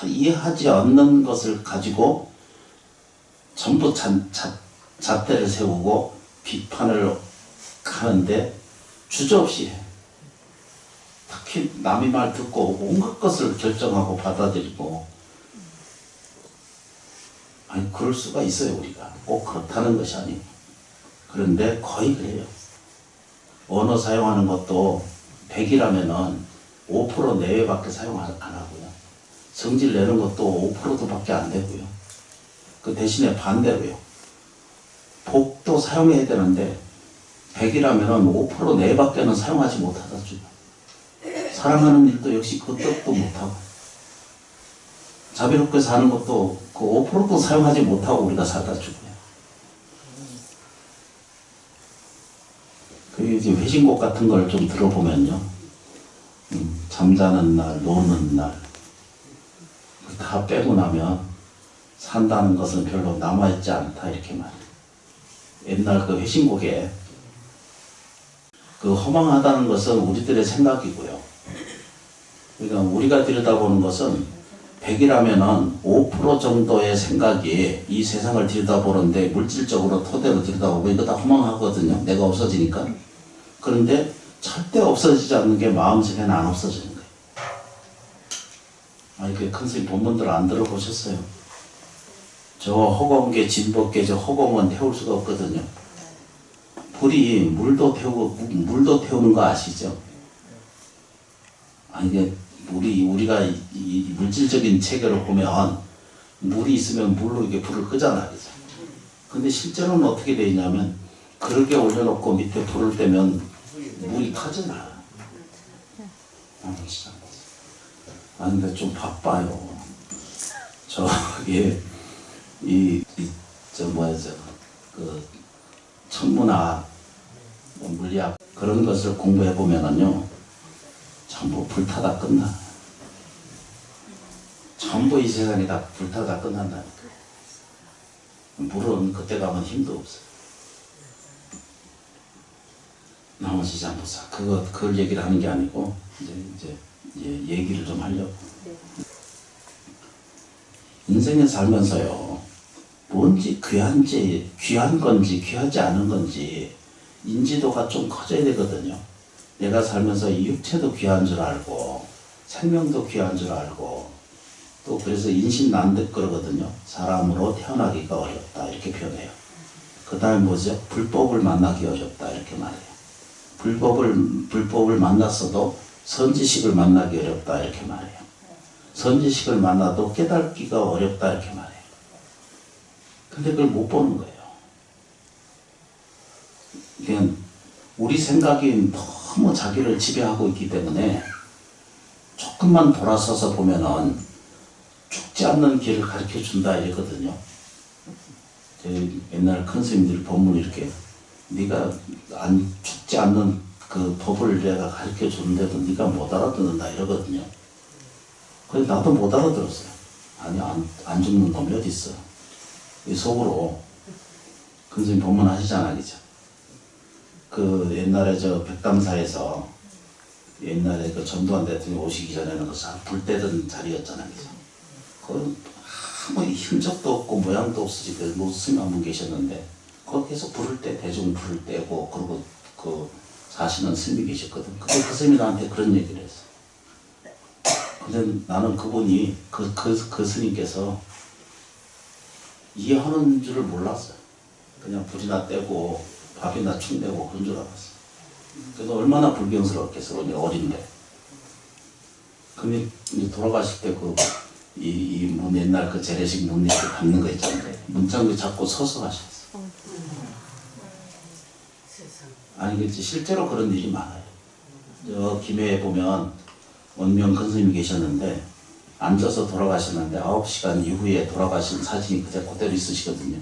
이해하지 않는 것을 가지고 전부 잣대를 세우고 비판을 하는데 주저없이 해. 특히 남의 말 듣고 온갖 것을 결정하고 받아들이고 아니 그럴 수가 있어요. 우리가 꼭 그렇다는 것이 아니고 그런데 거의 그래요. 언어 사용하는 것도 100이라면은 5% 내외밖에 사용 안 하고요. 성질 내는 것도 5%도 밖에 안 되고요. 그 대신에 반대로요. 복도 사용해야 되는데 100이라면은 5% 내외밖에는 사용하지 못하다 주고 사랑하는 일도 역시 그것도 못하고 자비롭게 사는 것도 그 5%도 사용하지 못하고 우리가 살다 주고요. 그 이제 회신곡 같은 걸 좀 들어보면요. 잠자는 날, 노는 날, 다 빼고 나면 산다는 것은 별로 남아있지 않다 이렇게 말해요. 옛날 그 회신곡에 그 허망하다는 것은 우리들의 생각이고요. 그러니까 우리가 들여다보는 것은 100이라면은 5% 정도의 생각이 이 세상을 들여다보는데 물질적으로 토대로 들여다보고 이거 다 허망하거든요. 내가 없어지니까. 그런데 절대 없어지지 않는 게 마음속에는 안 없어지는 거예요. 아니 그 큰 스님 본문들 안 들어보셨어요? 저 허공계 진법계 저 허공은 태울 수가 없거든요. 불이 물도 태우는 거 아시죠? 아니 이게 우리가 이 물질적인 체계로 보면 물이 있으면 물로 이게 불을 끄잖아요. 그죠? 근데 실제로는 어떻게 되어 있냐면 그릇에 올려놓고 밑에 불을 떼면 물이 타잖아. 진짜. 아 근데 좀 바빠요. 그 천문학, 물리학 그런 것을 공부해 보면은요. 전부 불타다 끝나. 전부 이 세상이 다 불타다 끝난다니까. 물은 그때 가면 힘도 없어요. 나머지 전부 다 그걸 얘기를 하는 게 아니고 이제 얘기를 좀 하려고. 인생에 살면서요. 뭔지 귀한 건지 귀하지 않은 건지 인지도가 좀 커져야 되거든요. 내가 살면서 이 육체도 귀한 줄 알고 생명도 귀한 줄 알고 또 그래서 인신난득 그러거든요. 사람으로 태어나기가 어렵다 이렇게 표현해요. 그 다음에 뭐죠? 불법을 만나기 어렵다 이렇게 말해요. 불법을 만났어도 선지식을 만나기 어렵다 이렇게 말해요. 선지식을 만나도 깨닫기가 어렵다 이렇게 말해요. 근데 그걸 못 보는 거예요. 그냥 우리 생각이 너무 자기를 지배하고 있기 때문에 조금만 돌아서서 보면은 죽지 않는 길을 가르쳐 준다 이랬거든요. 옛날 큰 스님들 법문 이렇게 네가 죽지 않는 그 법을 내가 가르쳐 주는데도 네가 못 알아듣는다 이러거든요. 그래서 나도 못 알아들었어요. 아니 안 죽는 놈이 어디 있어. 이 속으로 큰 스님 법문 하시잖아, 그죠? 그 옛날에 저 백담사에서 옛날에 그 전두환 대통령 오시기 전에는 불 때던 자리였잖아요, 그죠? 그 아무 흔적도 없고 모양도 없으시 그 스님 한 분 계셨는데 거기 계속 부를 때 대중 불을 떼고 그러고 그 사시는 스님이 계셨거든. 근데 그 스님이 나한테 그런 얘기를 했어. 근데 나는 그분이 그 스님께서 이해하는 줄을 몰랐어요. 그냥 불이나 떼고 밥이나 축내고 그런 줄 알았어요. 그래서 얼마나 불경스럽겠어, 우리 어린데. 근데 이제 돌아가실 때 문 옛날 그 재래식 문 이렇게 닫는 거 있잖아요. 문장구 잡고 서서 가셨어. 아니겠지. 실제로 그런 일이 많아요. 저 김해에 보면 원명 큰 스님이 계셨는데 앉아서 돌아가셨는데 9시간 이후에 돌아가신 사진이 그대로 있으시거든요.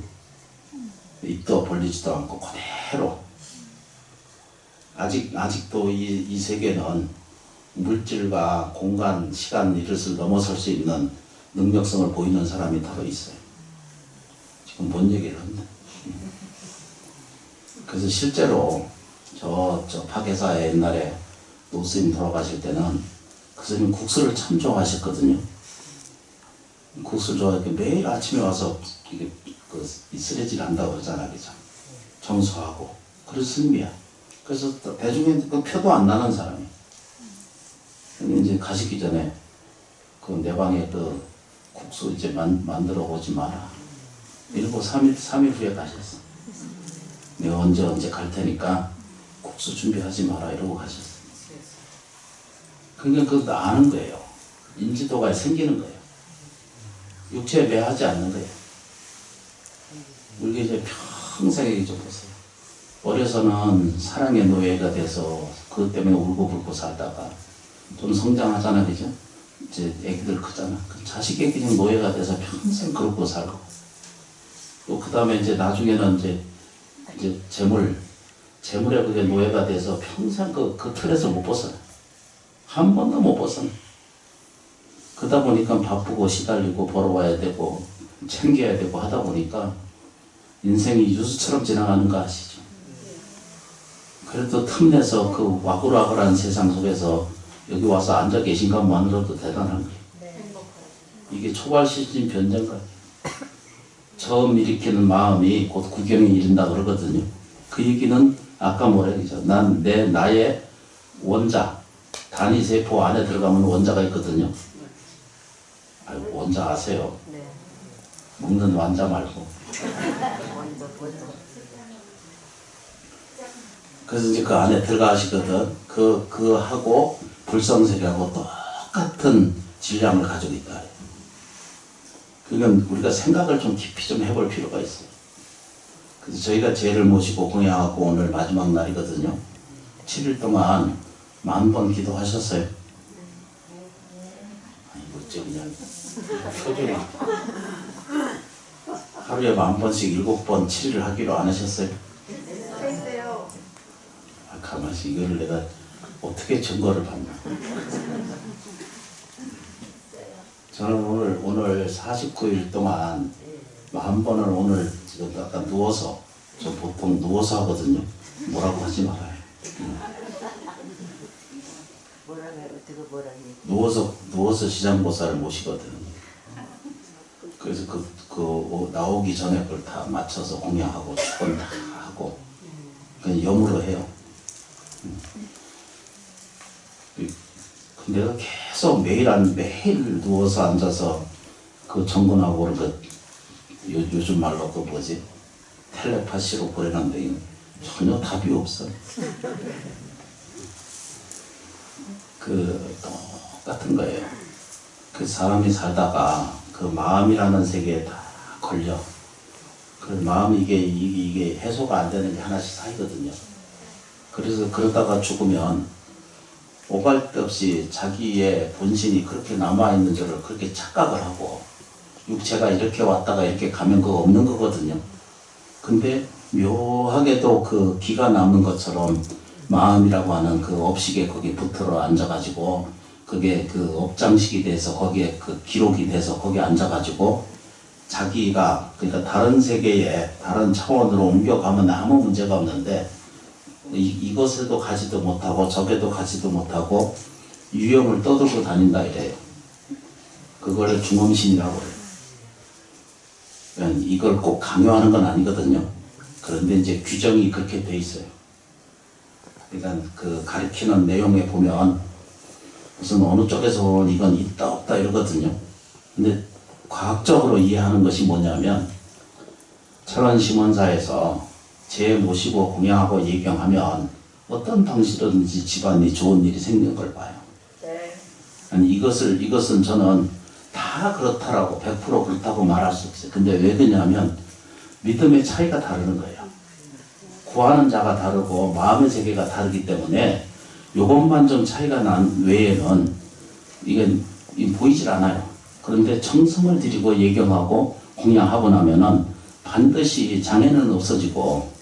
입도 벌리지도 않고 그대로. 아직도 이 세계는 물질과 공간, 시간 이것을 넘어설 수 있는 능력성을 보이는 사람이 따로 있어요. 지금 뭔 얘기를 했나? 그래서 실제로 저 파괴사에 옛날에 노스님 돌아가실 때는 그 스님 국수를 참 좋아하셨거든요. 국수를 좋아하니까 매일 아침에 와서 이게 쓰레질 한다고 그러잖아, 그죠? 청소하고. 그래서 스님이야. 그래서 대중에 그 표도 안 나는 사람이. 이제 가시기 전에 그 내 방에 그 국수 이제 만들어 오지 마라. 이러고 3일 후에 가셨어. 내가 언제 갈 테니까 국수 준비하지 마라 이러고 가셨어. 그러니까 그것도 아는 거예요. 인지도가 생기는 거예요. 육체에 매하지 않는 거예요. 우리가 이제 평생 잊어보세요. 어려서는 사랑의 노예가 돼서 그것 때문에 울고불고 살다가 좀 성장하잖아, 그죠? 이제 애기들 크잖아. 그 자식의 그냥 노예가 돼서 평생 그러고 살고. 또 그 다음에 이제 나중에는 이제 재물에 그게 노예가 돼서 평생 그 틀에서 못 벗어나. 한 번도 못 벗어나. 그러다 보니까 바쁘고 시달리고 벌어와야 되고 챙겨야 되고 하다 보니까 인생이 유수처럼 지나가는 거 아시죠? 그래도 틈내서 그 와글와글한 세상 속에서 여기 와서 앉아 계신 것만으로도 대단한 거예요. 이게 초발 시즌 변전가. 처음 일으키는 마음이 곧 구경에 이른다 그러거든요. 그 얘기는 아까 뭐라 그러죠? 나의 원자, 단위세포 안에 들어가면 원자가 있거든요. 원자 아세요? 먹는 완자 말고. 그래서 이제 그 안에 들어가시거든. 그하고 불성세계하고 똑같은 질량을 가지고 있다. 그건 우리가 생각을 좀 깊이 좀 해볼 필요가 있어요. 그래서 저희가 죄를 모시고 공양하고 오늘 마지막 날이거든요. 7일 동안 10,000번 기도하셨어요. 아니, 어째 그냥 표정이. 하루에 10,000번씩 7번 7일을 하기로 안 하셨어요? 했어요. 가만히 이거를 내가 어떻게 증거를 받나. 저는 오늘 49일 동안 10,000번을 오늘 지금 약간 누워서, 저 보통 누워서 하거든요. 뭐라고 하지 말아요. 누워서 시장보살을 모시거든. 그래서 나오기 전에 그걸 다 맞춰서 공양하고 축원 다 하고 그냥 염으로 해요. 내가 계속 매일 누워서 앉아서 그 정근하고 그런 거 요즘 말로 그 뭐지? 텔레파시로 보내는데 전혀 답이 없어. 똑같은 거예요. 그 사람이 살다가 그 마음이라는 세계에 다 걸려. 그 마음이 이게 해소가 안 되는 게 하나씩 쌓이거든요. 그래서 그러다가 죽으면 오갈 데 없이 자기의 본신이 그렇게 남아있는 줄을 그렇게 착각을 하고 육체가 이렇게 왔다가 이렇게 가면 그거 없는 거거든요. 근데 묘하게도 그 기가 남는 것처럼 마음이라고 하는 그 업식에 거기 붙들어 앉아가지고 그게 그 업장식이 돼서 거기에 그 기록이 돼서 거기 앉아가지고 자기가 그러니까 다른 세계에 다른 차원으로 옮겨가면 아무 문제가 없는데 이것에도 가지도 못하고 저게도 가지도 못하고 유형을 떠들고 다닌다 이래요. 그걸 중엄신이라고 해요. 이걸 꼭 강요하는 건 아니거든요. 그런데 이제 규정이 그렇게 돼 있어요. 그러니까 그 가리키는 내용에 보면 무슨 어느 쪽에서 이건 있다 없다 이러거든요. 근데 과학적으로 이해하는 것이 뭐냐면 철원 심원사에서 제 모시고 공양하고 예경하면 어떤 방식이든지 집안이 좋은 일이 생기는 걸 봐요. 네. 아니 이것은 저는 다 그렇다라고 100% 그렇다고 말할 수 없어요. 근데 왜 그러냐면 믿음의 차이가 다르는 거예요. 구하는 자가 다르고 마음의 세계가 다르기 때문에 요것만 좀 차이가 난 외에는 이게 보이질 않아요. 그런데 정성을 들이고 예경하고 공양하고 나면은 반드시 장애는 없어지고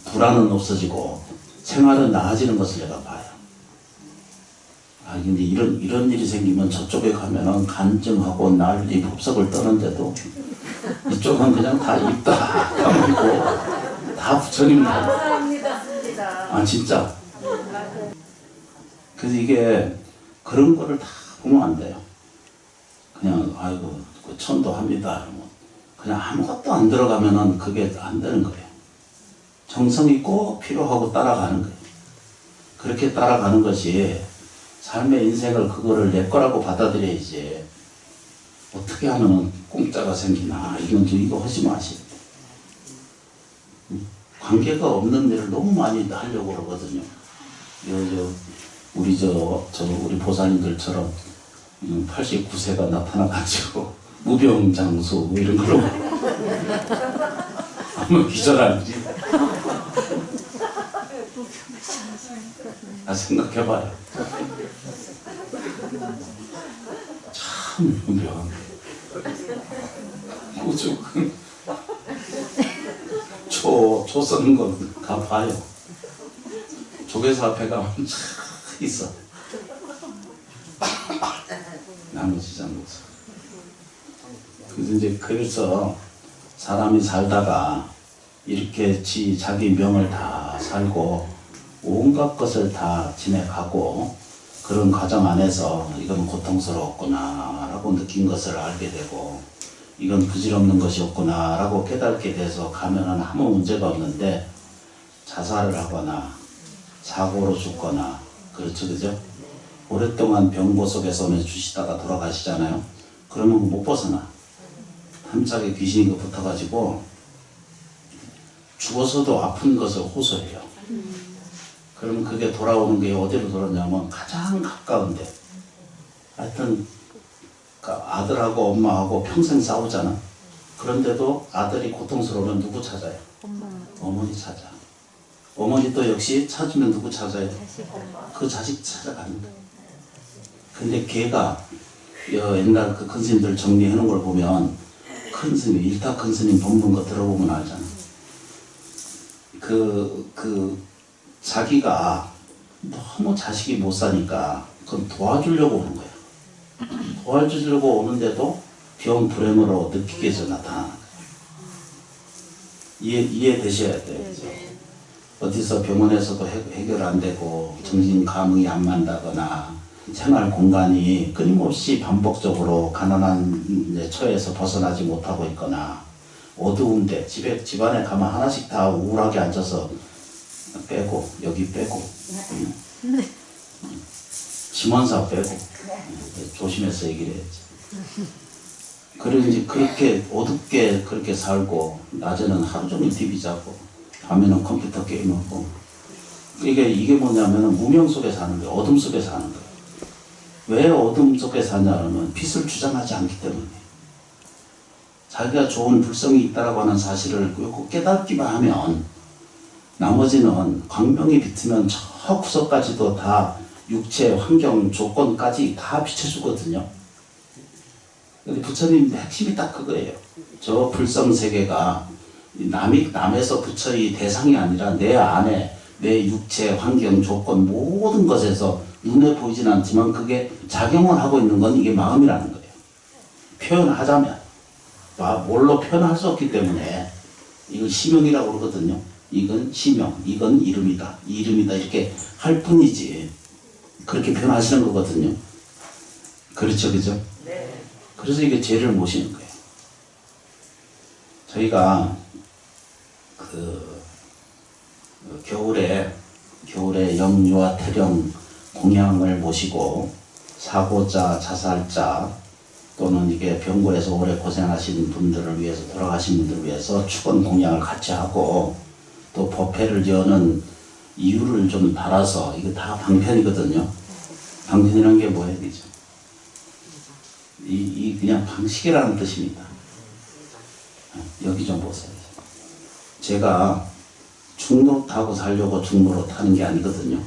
불안은 없어지고 생활은 나아지는 것을 내가 봐요. 아 근데 이런 일이 생기면 저쪽에 가면은 간증하고 난리 법석을 떠는데도 이쪽은 그냥 다 입다 까먹고 다 부처님 나. 감사합니다. 아 진짜. 그래서 이게 그런 거를 다 보면 안 돼요. 그냥 아이고 천도합니다. 그냥 아무것도 안 들어가면은 그게 안 되는 거예요. 정성이 꼭 필요하고 따라가는 거예요. 그렇게 따라가는 것이 삶의 인생을 그거를 내 거라고 받아들여야지. 어떻게 하면은 공짜가 생기나 이거 하지 마시고. 관계가 없는 일을 너무 많이 하려고 그러거든요. 우리 보살님들처럼 89세가 나타나가지고 무병장수 뭐 이런 걸로 아무 기절한 일이. 생각해봐요. 참 무병. 우주 초 쓰는 건 가봐요. 조계사 앞에 가면 참 있어. 나머지 장수. 그래서 사람이 살다가 이렇게 자기 명을 다 살고 온갖 것을 다 지내가고 그런 과정 안에서 이건 고통스러웠구나 라고 느낀 것을 알게 되고 이건 부질없는 것이었구나 라고 깨닫게 돼서 가면은 아무 문제가 없는데 자살을 하거나 사고로 죽거나 그렇죠 그죠? 오랫동안 병고 속에서 주시다가 돌아가시잖아요. 그러면 못 벗어나. 한짝에 귀신이 붙어가지고 죽어서도 아픈 것을 호소해요. 그러면 그게 돌아오는 게 어디로 돌아오냐면 가장 가까운데 하여튼 아들하고 엄마하고 평생 싸우잖아. 그런데도 아들이 고통스러우면 누구 찾아요? 어머니 찾아. 어머니도 역시 찾으면 누구 찾아요? 그 자식 찾아가는 거야. 근데 걔가 옛날 그 큰 스님들 정리해 놓은 걸 보면 큰 스님, 일타 큰 스님 본문 거 들어보면 알잖아. 자기가 너무 자식이 못 사니까 그건 도와주려고 오는 거야. 도와주려고 오는데도 병 불행으로 느끼게 해서 나타나는 거야. 이해되셔야 돼요. 어디서 병원에서도 해결 안 되고 정신 감흥이 안 만다거나 생활 공간이 끊임없이 반복적으로 가난한 처에서 벗어나지 못하고 있거나 어두운데 집안에 가면 하나씩 다 우울하게 앉아서 빼고 여기 빼고 심원사 빼고 조심해서 얘기를 해야지. 그리고 이제 그렇게 어둡게 그렇게 살고 낮에는 하루 종일 TV 자고 밤에는 컴퓨터 게임하고 이게 뭐냐면은 무명 속에 사는 거예요. 어둠 속에 사는 거예요. 왜 어둠 속에 사냐면 빛을 주장하지 않기 때문에 자기가 좋은 불성이 있다라고 하는 사실을 꼭 깨닫기만 하면 나머지는 광명이 비트면 저 구석까지도 다 육체, 환경, 조건까지 다 비춰주거든요. 근데 부처님 핵심이 딱 그거예요. 저 불성 세계가 남에서 부처의 대상이 아니라 내 안에 내 육체, 환경, 조건 모든 것에서 눈에 보이진 않지만 그게 작용을 하고 있는 건 이게 마음이라는 거예요. 표현하자면 뭘로 표현할 수 없기 때문에 이걸 시명이라고 그러거든요. 이건 시명, 이건 이름이다, 이름이다 이렇게 할 뿐이지 그렇게 표현하시는 거거든요. 그렇죠, 그죠? 네. 그래서 이게 죄를 모시는 거예요. 저희가 겨울에 영유아 태령 공양을 모시고 사고자, 자살자, 또는 이게 병고에서 오래 고생하신 분들을 위해서, 돌아가신 분들을 위해서 축원 공양을 같이 하고, 또 법회를 여는 이유를 좀 달아서, 이거 다 방편이거든요. 방편이라는 게 뭐예요, 그죠? 이 그냥 방식이라는 뜻입니다. 여기 좀 보세요. 제가 중로 타고 살려고 중로로 타는 게 아니거든요.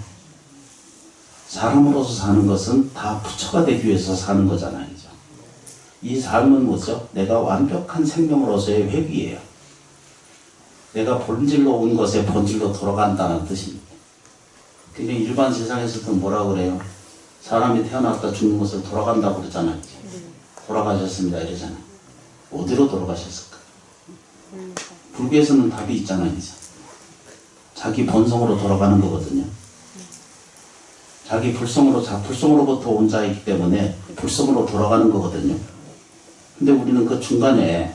사람으로서 사는 것은 다 부처가 되기 위해서 사는 거잖아요. 그죠? 이 삶은 뭐죠? 내가 완벽한 생명으로서의 회귀예요. 내가 본질로 온 것에 본질로 돌아간다는 뜻입니다. 그냥 일반 세상에서도 뭐라 그래요? 사람이 태어났다 죽는 것을 돌아간다고 그러잖아요. 그죠? 돌아가셨습니다 이러잖아요. 어디로 돌아가셨을까? 불교에서는 답이 있잖아요. 그죠? 자기 본성으로 돌아가는 거거든요. 자기 불성으로부터 온 자이기 때문에 불성으로 돌아가는 거거든요. 근데 우리는 그 중간에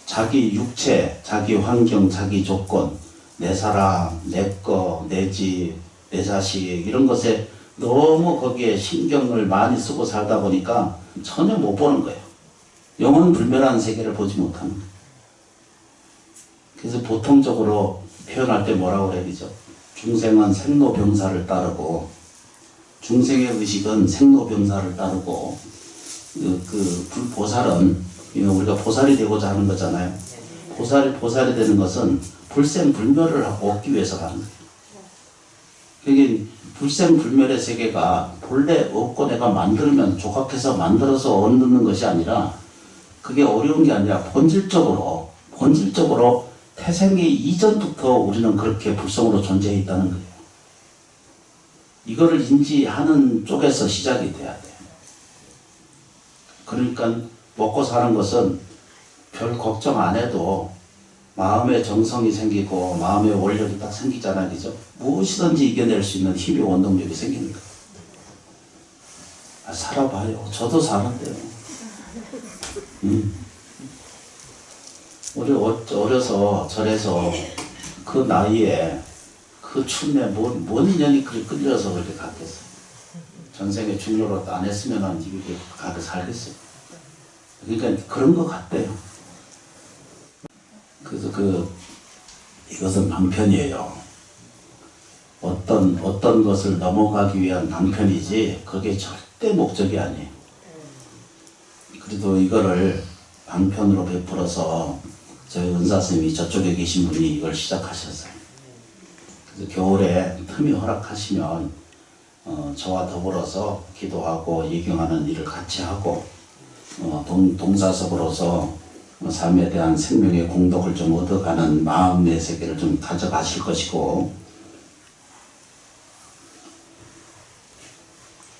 자기 육체, 자기 환경, 자기 조건, 내 사람, 내 거, 내 집, 내 자식 이런 것에 너무 거기에 신경을 많이 쓰고 살다 보니까 전혀 못 보는 거예요. 영원 불멸한 세계를 보지 못하는 거예요. 그래서 보통적으로 표현할 때 뭐라고 그래야 되죠? 중생은 생로병사를 따르고, 중생의 의식은 생로병사를 따르고, 보살은 우리가 보살이 되고자 하는 거잖아요. 보살이 되는 것은 불생불멸을 얻기 위해서 가는 거예요. 그게 불생불멸의 세계가 본래 없고 내가 만들면 조각해서 만들어서 얻는 것이 아니라, 그게 어려운 게 아니라 본질적으로 태생의 이전부터 우리는 그렇게 불성으로 존재해 있다는 거예요. 이거를 인지하는 쪽에서 시작이 돼야 돼요. 그러니까 먹고 사는 것은 별 걱정 안 해도 마음의 정성이 생기고 마음의 원력이 딱 생기잖아요. 그죠? 무엇이든지 이겨낼 수 있는 힘의 원동력이 생기는 거예요. 살아봐요. 저도 살았대요. 우리 어려서 절에서 그 나이에 그 춤에 뭔 인연이 그렇게 끌려서 그렇게 갔겠어요. 전생에 중로로 안 했으면 이렇게 가게 살겠어요. 그러니까 그런 것 같대요. 그래서 이것은 방편이에요. 어떤 것을 넘어가기 위한 방편이지 그게 절대 목적이 아니에요. 그래도 이거를 방편으로 베풀어서 저희 은사스님이 저쪽에 계신 분이 이걸 시작하셨어요. 그래서 겨울에 틈이 허락하시면 저와 더불어서 기도하고 예경하는 일을 같이 하고, 동사석으로서 삶에 대한 생명의 공덕을 좀 얻어가는 마음의 세계를 좀 가져가실 것이고,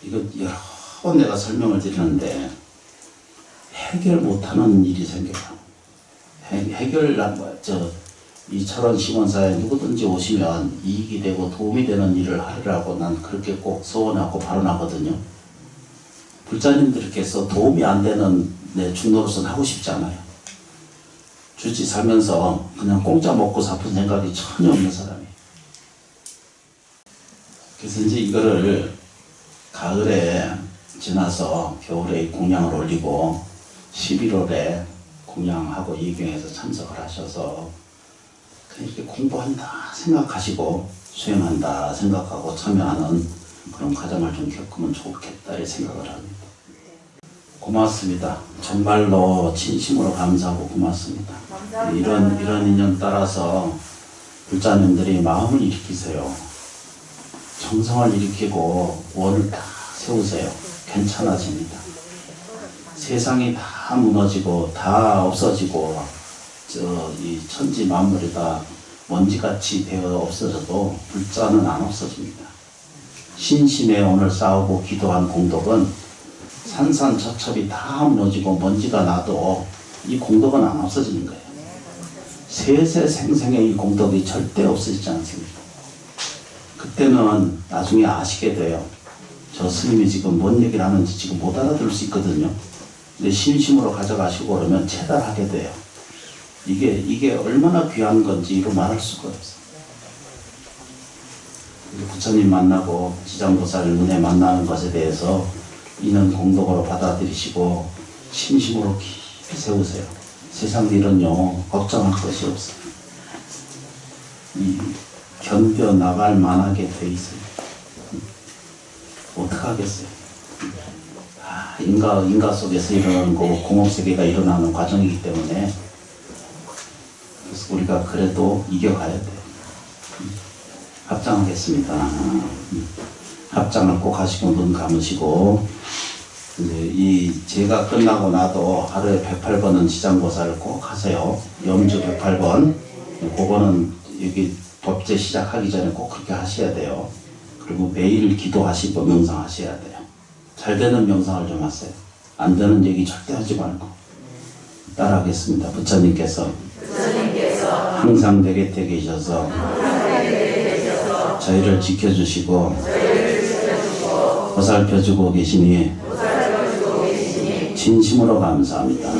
이거 여러 번 내가 설명을 드리는데 해결 못하는 일이 생겨요. 이 철원 시원사에 누구든지 오시면 이익이 되고 도움이 되는 일을 하리라고 난 그렇게 꼭 소원하고 발언하거든요. 불자님들께서 도움이 안 되는 내 중로로서는 하고 싶지 않아요. 주지 살면서 그냥 공짜 먹고 사픈 생각이 전혀 없는 사람이에요. 그래서 이제 이거를 가을에 지나서 겨울에 공양을 올리고 11월에 공양하고 예경에서 참석을 하셔서 그냥 이렇게 공부한다 생각하시고 수행한다 생각하고 참여하는 그런 과정을 좀 겪으면 좋겠다 이 생각을 합니다. 고맙습니다. 정말로 진심으로 감사하고 고맙습니다. 감사합니다. 이런 인연 따라서 불자님들이 마음을 일으키세요. 정성을 일으키고 원을 다 세우세요. 괜찮아집니다. 세상이 다 무너지고 다 없어지고 이 천지 만물이 다 먼지같이 되어 없어져도 불자는 안 없어집니다. 신심에 오늘 싸우고 기도한 공덕은 산산처첩이 다 무너지고 먼지가 나도 이 공덕은 안 없어지는 거예요. 세세생생의 이 공덕이 절대 없어지지 않습니다. 그때는 나중에 아시게 돼요. 저 스님이 지금 뭔 얘기를 하는지 지금 못 알아들을 수 있거든요. 근데 심심으로 가져가시고 그러면 체달하게 돼요. 이게 얼마나 귀한 건지 이로 말할 수가 없어요. 부처님 만나고 지장보살 은혜 만나는 것에 대해서 이는 공덕으로 받아들이시고 진심으로 깊이 세우세요. 세상 일은요, 걱정할 것이 없어요. 견뎌 나갈 만하게 돼 있어요. 어떡하겠어요. 인가 속에서 일어나는 거고 공업세계가 일어나는 과정이기 때문에 그래서 우리가 그래도 이겨가야 돼요. 합장하겠습니다. 합장을 꼭 하시고 눈 감으시고 이제 제가 끝나고 나도 하루에 108번은 지장보살을 꼭 하세요. 염주 108번. 그거는 여기 법제 시작하기 전에 꼭 그렇게 하셔야 돼요. 그리고 매일 기도하시고 명상하셔야 돼요. 잘 되는 명상을 좀 하세요. 안 되는 얘기 절대 하지 말고. 따라하겠습니다. 부처님께서 항상 내 곁에 계셔서 저희를 지켜주시고 보살펴주고 계시니 진심으로 감사합니다.